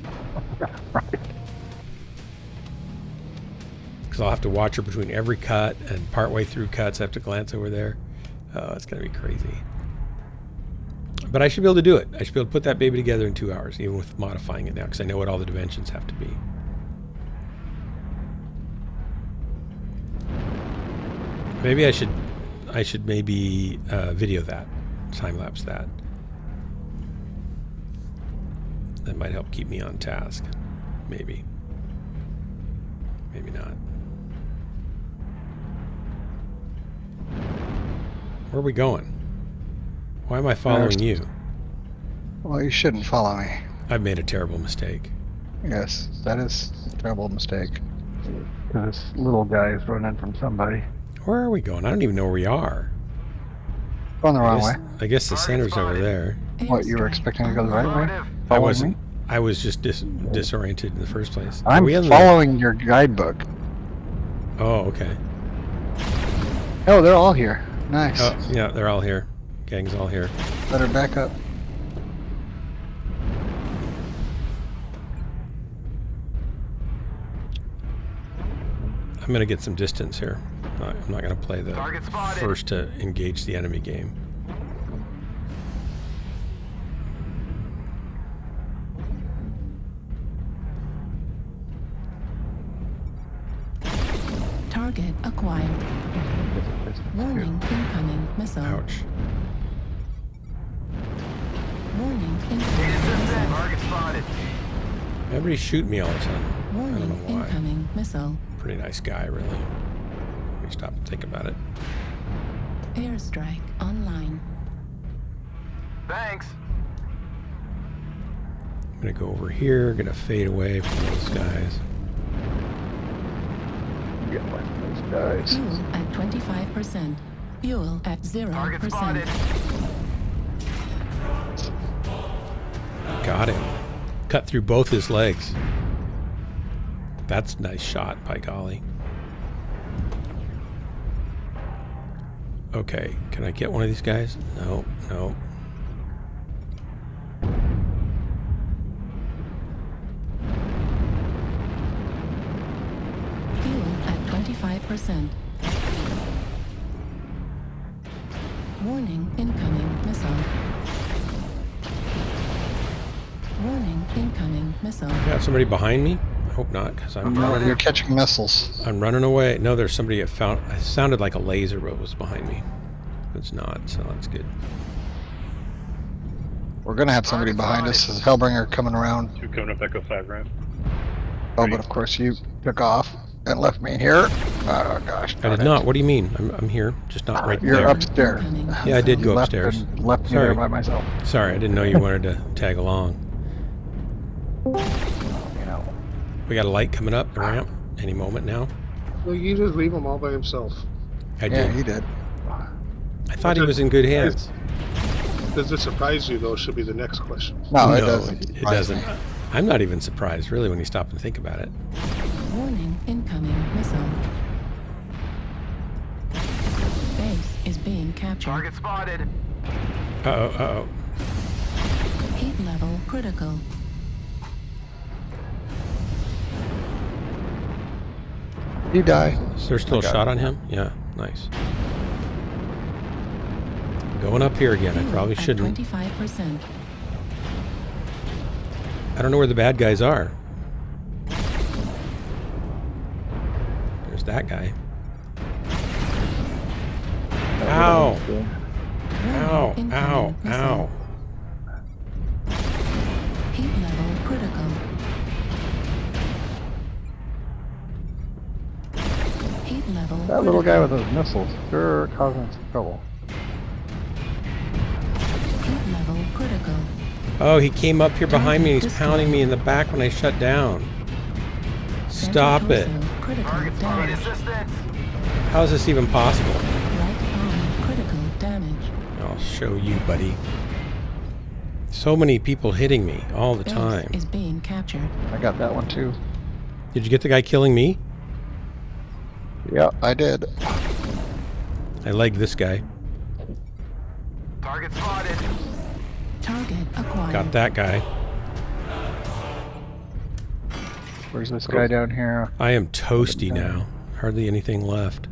Because I'll have to watch her between every cut, and partway through cuts, I have to glance over there. Oh, it's going to be crazy. But I should be able to do it. I should be able to put that baby together in 2 hours, even with modifying it now, because I know what all the dimensions have to be. Maybe I should maybe video that, time-lapse that. That might help keep me on task. Maybe. Maybe not. Where are we going? Why am I following you? Well, you shouldn't follow me. I've made a terrible mistake. Yes, that is a terrible mistake. This little guy is running from somebody. Where are we going? I don't even know where we are. Going the wrong way. I guess the center's over there. What, you were expecting to go the right way? I wasn't. I was just disoriented in the first place. I'm following your guidebook. Oh, okay. Oh, they're all here. Nice. Oh, yeah, they're all here. Gang's all here. Better back up. I'm going to get some distance here. I'm not going to play the first to engage the enemy game. Target acquired. Warning, incoming missile. Ouch. Warning, incoming missile. Target spotted. Everybody's shooting me all of a sudden. I don't know Warning, why. incoming missile. Pretty nice guy, really. Let me stop and think about it. Airstrike online. Thanks. I'm gonna go over here, gonna fade away from those guys. Get away from those guys. Fuel at 25%. Fuel at 0%. Target spotted. Got him. Cut through both his legs. That's a nice shot, by golly. Okay, can I get one of these guys? No, no. Fuel at 25%. Warning, incoming missile. Warning, incoming missile. Got somebody behind me? I hope not, because I'm running. You're catching missiles. I'm running away. No, there's somebody I found. It sounded like a laser but was behind me. It's not, so that's good. We're gonna have somebody behind us. Is Hellbringer coming around? 2 coming up Echo 5 ramp. Oh, but of course you took off and left me here. Oh gosh. I did not. What do you mean? I'm here, just not right You're there. upstairs. Yeah, I did You go left upstairs. and left me Sorry. there by myself. Sorry, I didn't know you wanted to tag along. You know. We got a light coming up the ramp any moment now. Well, you just leave him all by himself. I Yeah, did. he did. I thought he was in good hands. Does it surprise you, though, should be the next question. No, it doesn't. It doesn't. I'm not even surprised, really, when you stop and think about it. Warning, incoming missile. Base is being captured. Target spotted. Uh-oh, uh-oh. Heat level critical. He died. Is there still a shot on him? Yeah, nice. Going up here again. I probably Fuel at shouldn't. 25%. I don't know where the bad guys are. There's that guy. Ow! Ow! Incoming Ow! missile. Ow! Heat level critical. Heat level That little guy critical. with those missiles sure causing some trouble. Heat level critical. Oh, he came up here behind me and he's pounding me in the back when I shut down. Stop Center it. torso critical Target spotted. damage. Assistance. How is this even possible? Right arm critical damage. I'll show you, buddy. So many people hitting me all the Base time. is being captured. I got that one too. Did you get the guy killing me? Yeah, I did. I legged this guy. Target spotted. Target acquired. Got that guy. Where's this guy down here? I am toasty now. Hardly anything left.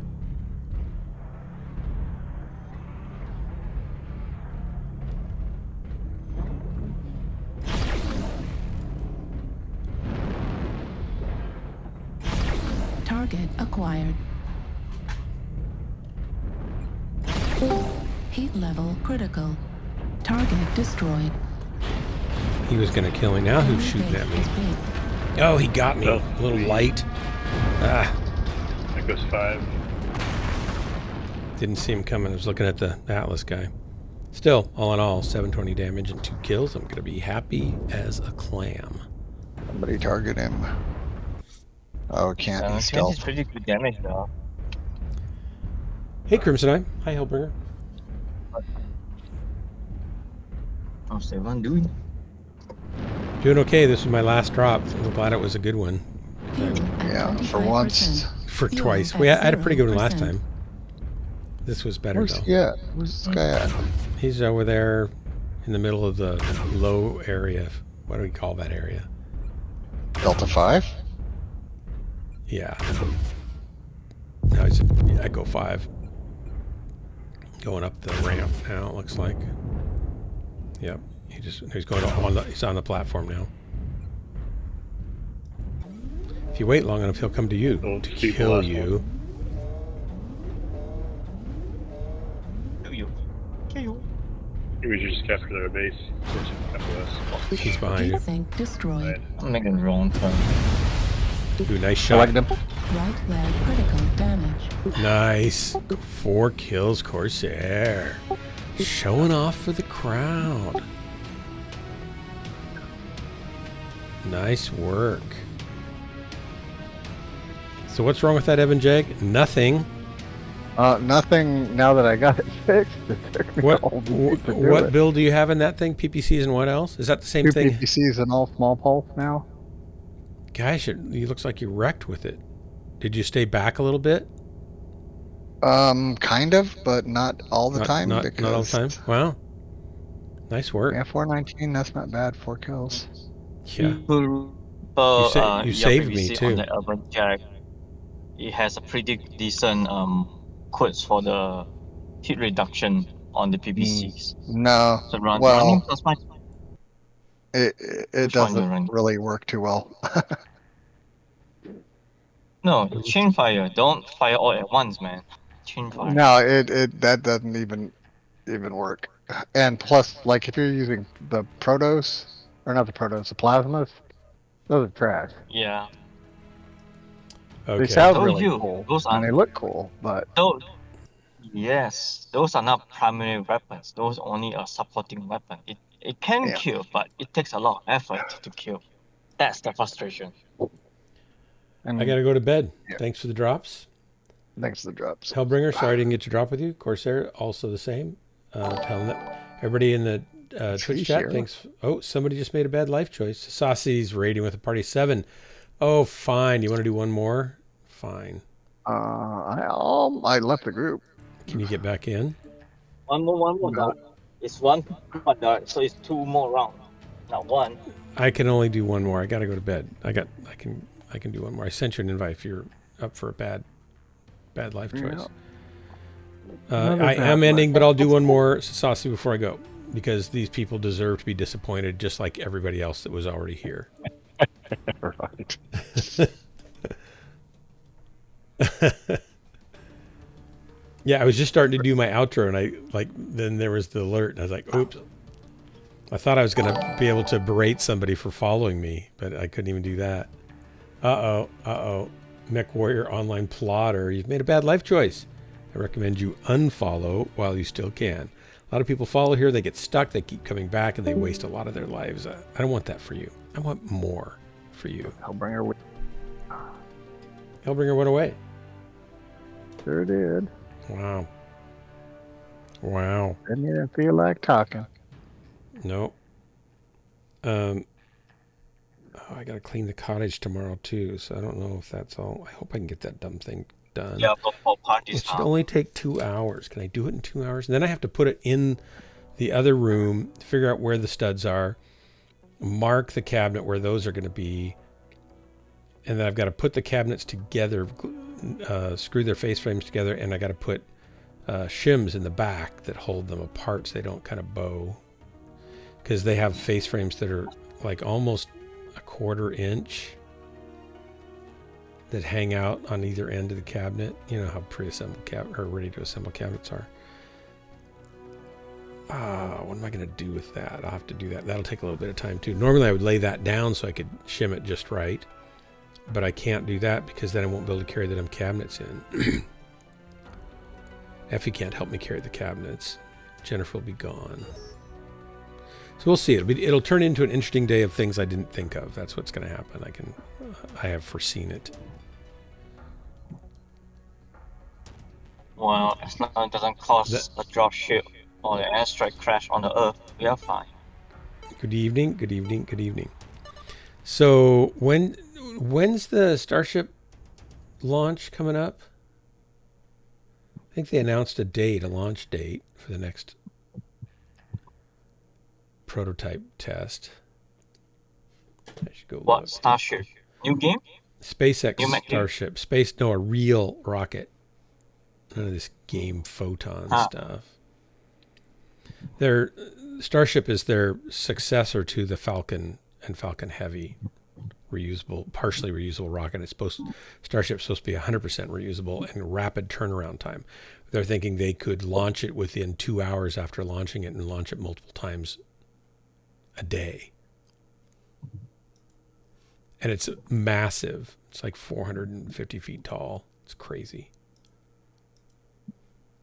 Target acquired. Heat level critical. Target destroyed. He was gonna kill me. Now who's shooting at me? Base is being- Oh, he got me. Oh, A little light. Ah, Echo's 5. didn't see him coming. I was looking at the Atlas guy. Still, all in all, 720 damage and 2 kills. I'm gonna be happy as a clam. Somebody target him. Oh, can't. He's It's stealth. pretty good damage though. Hey, Crimson Eye. Hi, Hellbringer. How's everyone doing? Doing okay. This was my last drop. I'm glad it was a good one. Fuel at Yeah, for 25%. once. For Fuel twice. at I had a pretty good one last 0%. time. This was better, Where's though. he at? Where's this guy at? He's over there in the middle of the low area. What do we call that area? Delta 5? Yeah. Now he's in Echo 5. Going up the ramp now, it looks like. Yep. He's going on he's on the platform now. If you wait long enough, he'll come to you Don't to keep the kill last you. Kill you. Kill you. Kill we should just capture their base. They should come to us. He's behind you. Desync destroyed. I'm making the wrong turn. Ooh, nice Select shot. them. Right leg critical damage. Nice. 4 kills, Corsair. Showing off for the crowd. Nice work. So what's wrong with that, Evan Jag? Nothing. Nothing now that I got it fixed. It took me What all week to do what it. build do you have in that thing? PPCs and what else? Is that the same 2 thing? PPCs and all small pulse now. Gosh, it looks like you wrecked with it. Did you stay back a little bit? Kind of, but not all the time. Not all the time. Wow. Nice work. Yeah, 419. That's not bad. 4 kills. Yeah. You saved me too. On the Urban Jack, it has a pretty decent quotes for the hit reduction on the PPCs. No. So running Well, plus my it Which one you run? doesn't really work too well. no chain fire. Don't fire all at once, man. Chain fire. No, that doesn't even work. And plus, like if you're using the protos, or not the protos, the plasmas, those are trash. Yeah. Okay. They sound Told really you, cool, those and are- they look cool, but Those, yes, those are not primary weapons. Those are only a supporting weapon. It can Yeah. kill, but it takes a lot of effort to kill. That's the frustration. and I gotta go to bed. Yeah. Thanks for the drops. thanks to the drops. Hellbringer, sorry I didn't get to drop with you. Corsair, also the same. Telling that everybody in the Twitch chat, Share. thanks. Oh, somebody just made a bad life choice. Saucy's raiding with a party 7. Oh, fine. You want to do one more? Fine. I left the group. Can you get back in? One more, No. It's one, so it's 2 more rounds. Not one. I can only do one more. I gotta go to bed. I can do one more. I sent you an invite if you're up for a bad life choice. I am ending, but I'll do one more Saucy before I go because these people deserve to be disappointed, just like everybody else that was already here. Right. Yeah, I was just starting to do my outro, and then there was the alert, and I was like, "Oops!" I thought I was gonna be able to berate somebody for following me, but I couldn't even do that. Uh oh, Mech Warrior Online Plotter, you've made a bad life choice. I recommend you unfollow while you still can. A lot of people follow here, they get stuck, they keep coming back, and they waste a lot of their lives. I don't want that for you. I want more for you. Hellbringer Hellbringer went away. sure did. Wow. Didn't even feel like talking. No. Oh, I gotta clean the cottage tomorrow too, so I don't know if that's all. I hope I can get that dumb thing done. Yeah, for parties. It should only take 2 hours. Can I do it in 2 hours? And then I have to put it in the other room, figure out where the studs are, mark the cabinet where those are going to be, and then I've got to put the cabinets together, screw their face frames together, and I got to put shims in the back that hold them apart so they don't kind of bow, because they have face frames that are like almost a 1/4 inch that hang out on either end of the cabinet. You know how pre-assembled or ready to assemble cabinets are. What am I going to do with that? I'll have to do that. That'll take a little bit of time too. Normally I would lay that down so I could shim it just right, but I can't do that because then I won't be able to carry the damn cabinets in. Effie can't help me carry the cabinets. Jennifer will be gone. So we'll see. It'll turn into an interesting day of things I didn't think of. That's what's going to happen. I have foreseen it. Well, as long as it doesn't cause a drop ship or an airstrike crash on the Earth, we are fine. Good evening. Good evening. Good evening. So when's the Starship launch coming up? I think they announced a launch date for the next prototype test. I should go What, look. Starship? New game? SpaceX New mech game? Starship. A real rocket. None of this game photon stuff. Their Starship is their successor to the Falcon and Falcon Heavy, reusable, partially reusable rocket. Starship's supposed to be 100% reusable and rapid turnaround time. They're thinking they could launch it within 2 hours after launching it and launch it multiple times a day. And it's massive. It's like 450 feet tall. It's crazy.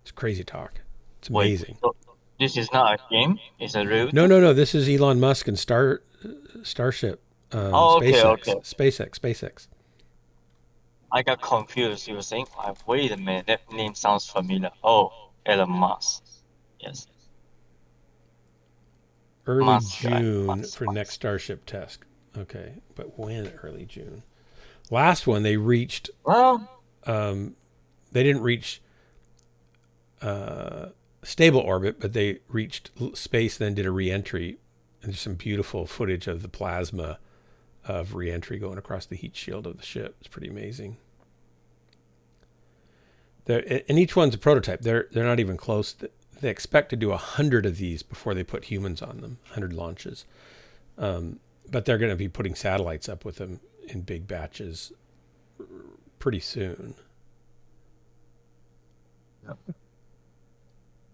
It's crazy talk. It's amazing. Wait, so this is not a game? It's a real? No. This is Elon Musk and Starship. SpaceX. I got confused. You were saying, wait a minute, that name sounds familiar. Oh, Elon Musk. Yes. Early Musk, June for next Starship test. Okay, but when early June? Last one they reached. Well, they didn't reach stable orbit, but they reached space, then did a re-entry, and there's some beautiful footage of the plasma of re-entry going across the heat shield of the ship. It's pretty amazing. And each one's a prototype. They're not even close. They expect to do 100 of these before they put humans on them. 100 launches, but they're going to be putting satellites up with them in big batches pretty soon.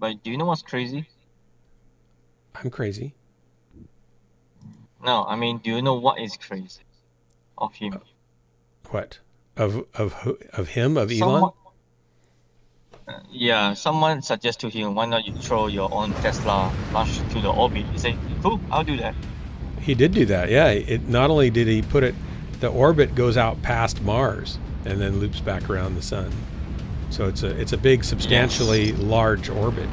but do you know what's crazy? I'm crazy. No, I mean, do you know what is crazy of him? What? Of him? Of Elon? Yeah, someone suggests to him, why not you throw your own Tesla launch to the orbit? He said, cool, I'll do that. He did do that, yeah. Not only did he put it, the orbit goes out past Mars and then loops back around the sun. So it's a big, substantially large orbit.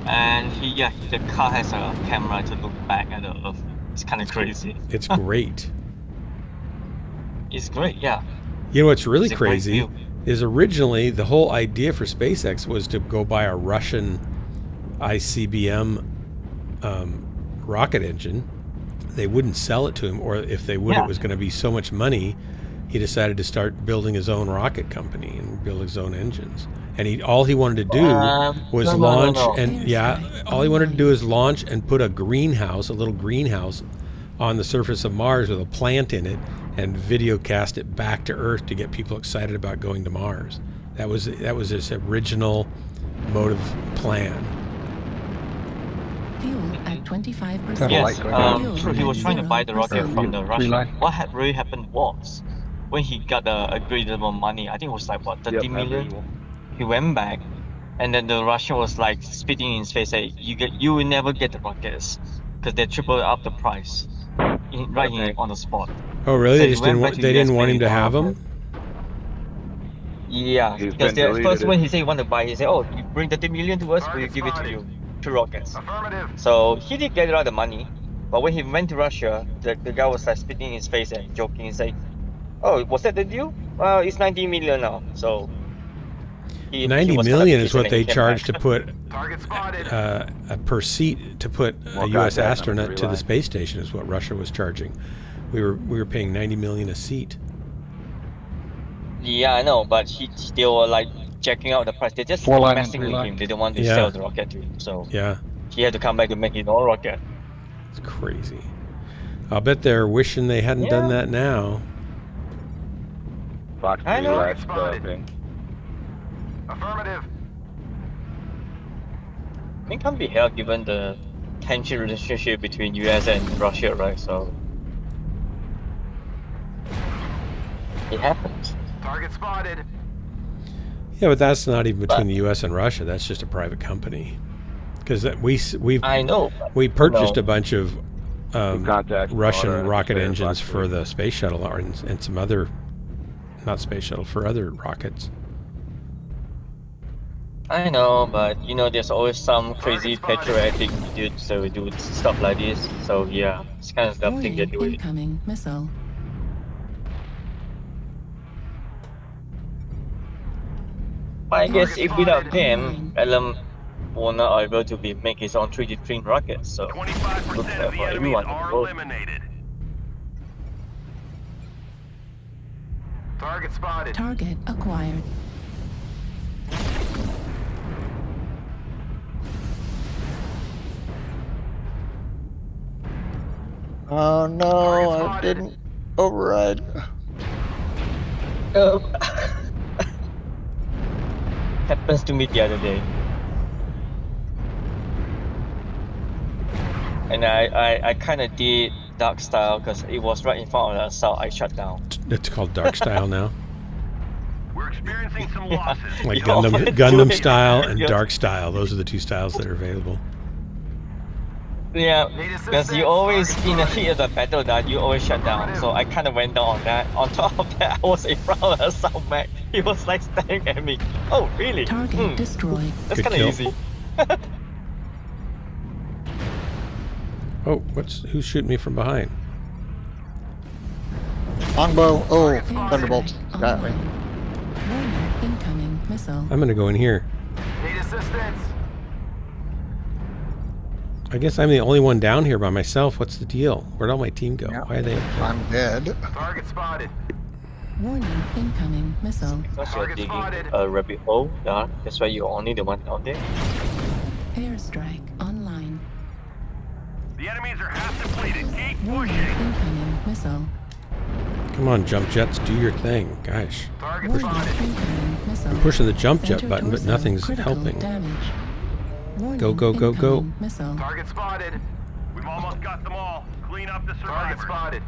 And the car has a camera to look back at the Earth. It's kind of crazy. It's great. It's great, yeah. You know what's really crazy is originally the whole idea for SpaceX was to go buy a Russian ICBM rocket engine. They wouldn't sell it to him, or if they would, it was going to be so much money. He decided to start building his own rocket company and build his own engines. And all he wanted to do was launch, and all he wanted to do is launch and put a little greenhouse, on the surface of Mars with a plant in it, and videocast it back to Earth to get people excited about going to Mars. That was his original motive plan. Fuel at 25%. Yes, so he was trying to buy the rocket from the Russians. What had really happened was, when he got the agreed amount of money, I think it was like, 30 million? He went back, and then the Russian was like spitting in his face, saying, you will never get the rockets, because they tripled up the price, on the spot. Oh really? So They didn't want him to have them? Yeah, because first when he said he wanted to buy, he said, oh, you bring 30 million to us, we'll give it to you. 2 rockets. So he did get a lot of money, but when he went to Russia, the guy was like spitting in his face and joking and saying, oh, was that the deal? Well, it's 90 million now, so... 90 million is what they charge to put per seat to put a U.S. astronaut to the space station is what Russia was charging. We were paying 90 million a seat. Yeah, I know, but they were like checking out the price. They're just messing with him. They don't want to sell the rocket to him, so he had to come back to make his own rocket. It's crazy. I'll bet they're wishing they hadn't done that now. I know. Affirmative. It can't be held given the tension relationship between US and Russia, right? So it happens. Target spotted. Yeah, but that's not even between the US and Russia. That's just a private company. Because we purchased a bunch of Russian rocket engines for the space shuttle and some other, not space shuttle, for other rockets. I know, but there's always some crazy patriotic dudes that will do stuff like this. So yeah, it's kind of dumb thing they do it. Incoming missile. I guess if without him, Elon will not able to make his own 3D print rockets. So 25% looks of like the for enemy everyone are involved. eliminated. Target spotted. Target acquired. Oh no, I didn't override. Happens to me the other day. And I kind of did dark style because it was right in front of the assault. I shut down. It's called dark style now. We're experiencing some losses. Like You always Gundam do it. style and Yeah. dark style. Those are the two styles that are available. Yeah, because you always in the heat of the battle that you always shut down. So I kind of went down on that. On top of that, I was in front of the assault mech. He was like staring at me. Oh, really? Target destroyed. That's Good kind of kill. easy. Oh, who's shooting me from behind? Longbow. Oh, Thunderbolt. Got me. Warning, incoming missile. I'm gonna go in here. Need assistance. I guess I'm the only one down here by myself. What's the deal? Where'd all my team go? Yeah. Why are they? I'm dead. Target spotted. Warning, incoming missile. Because you're Target digging spotted. a rabbit hole, yeah. That's why you're only the one out there. Airstrike online. The enemies are half depleted. Keep Warning, pushing. incoming missile. Come on, jump jets, do your thing, gosh. Target Warning, spotted. incoming missile. I'm pushing the jump jet Center button, but torso, nothing's critical helping. Damage. Warning, Go, go, go, go. incoming Missile. Target spotted. We've almost got them all. Clean up the Target survivors. spotted.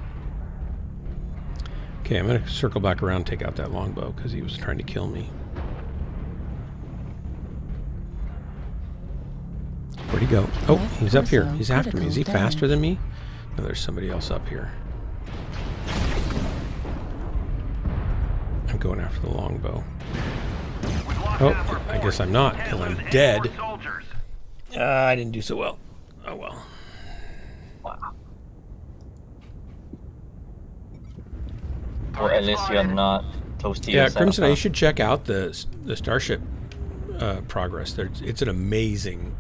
Okay, I'm gonna circle back around and take out that longbow because he was trying to kill me. Where'd he go? Oh, he's up here. He's after me. Is he faster than me? No, there's somebody else up here. I'm going after the longbow. We've lost Oh, half our I guess force. I'm not, Can't because I'm lose any dead. more soldiers. I didn't do so well. Oh well. Or at least you're not toasty. Yeah, yourself, Crimson, huh? you should check out the Starship progress. It's an amazing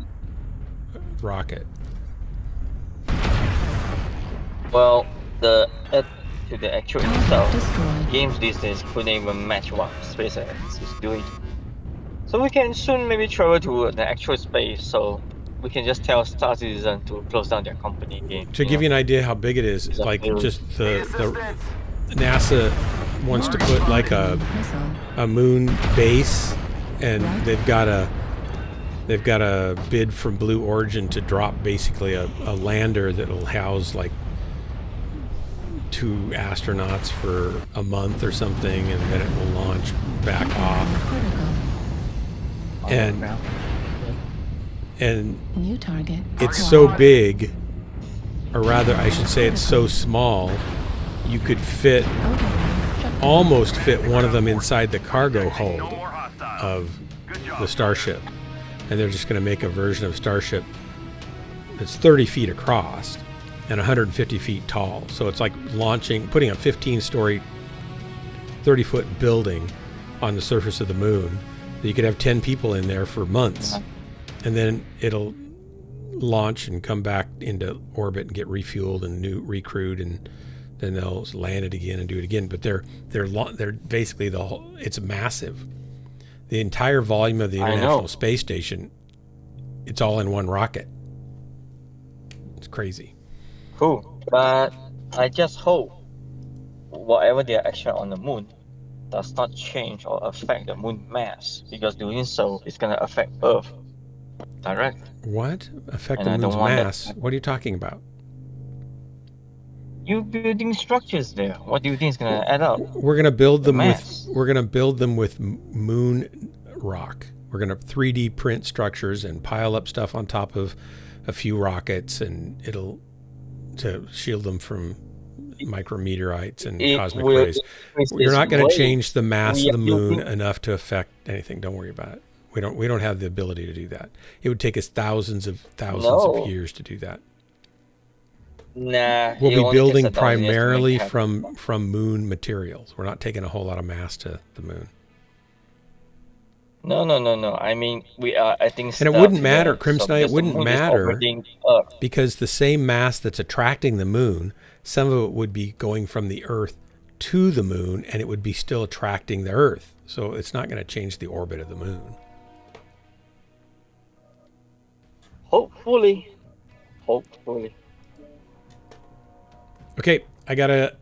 rocket. Well, to the actual itself, Destroyed. games these days couldn't even match what SpaceX is doing. So we can soon maybe travel to the actual space, so we can just tell Star Citizen to close down their company game. To give you an idea how big it is, It's a like very- just Need the assistance. NASA wants to put like a moon base, and they've got a bid from Blue Origin to drop basically a lander that'll house like 2 astronauts for a month or something, and then it will launch back off. And New target. it's so big, or rather I should say it's so small, you could almost fit one of them inside the cargo hold No more hostiles. of Good job. the Starship. And they're just going to make a version of Starship that's 30 feet across and 150 feet tall. So it's like putting a 15-story, 30-foot building on the surface of the moon. You could have 10 people in there for months. And then it'll launch and come back into orbit and get refueled and recrewed, and then they'll land it again and do it again. But they're basically it's massive. The entire volume of the International Space Station, it's all in one rocket. It's crazy. Cool, but I just hope whatever their action on the moon does not change or affect the moon mass, because doing so is going to affect Earth directly. What? Affect And I the don't moon's want that. mass? What are you talking about? You building structures there. What do you think is going to add up? We're going to build them mass. with moon rock. We're going to 3D print structures and pile up stuff on top of a few rockets, and it'll to shield them from micrometeorites and cosmic rays. You're not going to change the mass of the moon enough to affect anything. Don't worry about it. We don't have the ability to do that. It would take us thousands of years to do that. Nah. We'll be building primarily from moon materials. We're not taking a whole lot of mass to the moon. No. I mean, we are adding stuff. And it wouldn't to matter, the- Crimson so Knight, it because the wouldn't moon is matter orbiting Earth. because the same mass that's attracting the moon, some of it would be going from the Earth to the moon, and it would be still attracting the Earth. So it's not going to change the orbit of the moon. Hopefully. Okay, I got to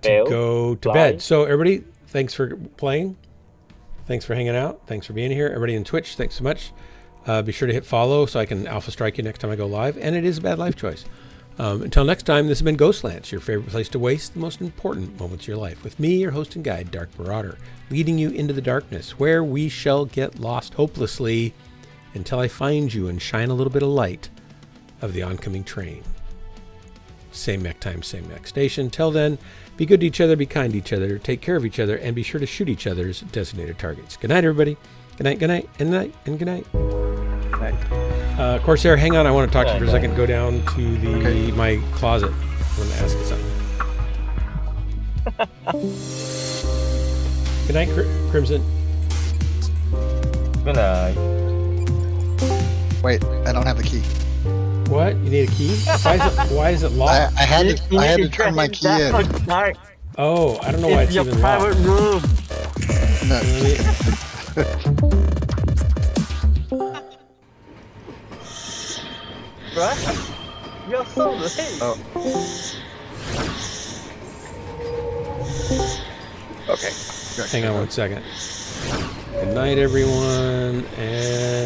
go to bed. So everybody, thanks for playing. Thanks for hanging out. Thanks for being here. Everybody in Twitch, thanks so much. Be sure to hit follow so I can alpha strike you next time I go live. And it is a bad life choice. Until next time, this has been Ghostlands, your favorite place to waste the most important moments of your life. With me, your host and guide, Dark Marauder, leading you into the darkness, where we shall get lost hopelessly until I find you and shine a little bit of light of the oncoming train. Same mech time, same mech station. Till then, be good to each other, be kind to each other, take care of each other, and be sure to shoot each other's designated targets. Good night, everybody. Good night, good night, and night, and good night. Corsair, hang on. I want to talk to you for a second. Go down to my closet. I want to ask you something. Good night, Crimson. Good night. Wait, I don't have the key. What? You need a key? Why is it locked? I had to turn my key in. Oh, I don't know why it's even locked. Room. No. Right? You're so late. Oh. Okay. Hang on one second. Good night, everyone, and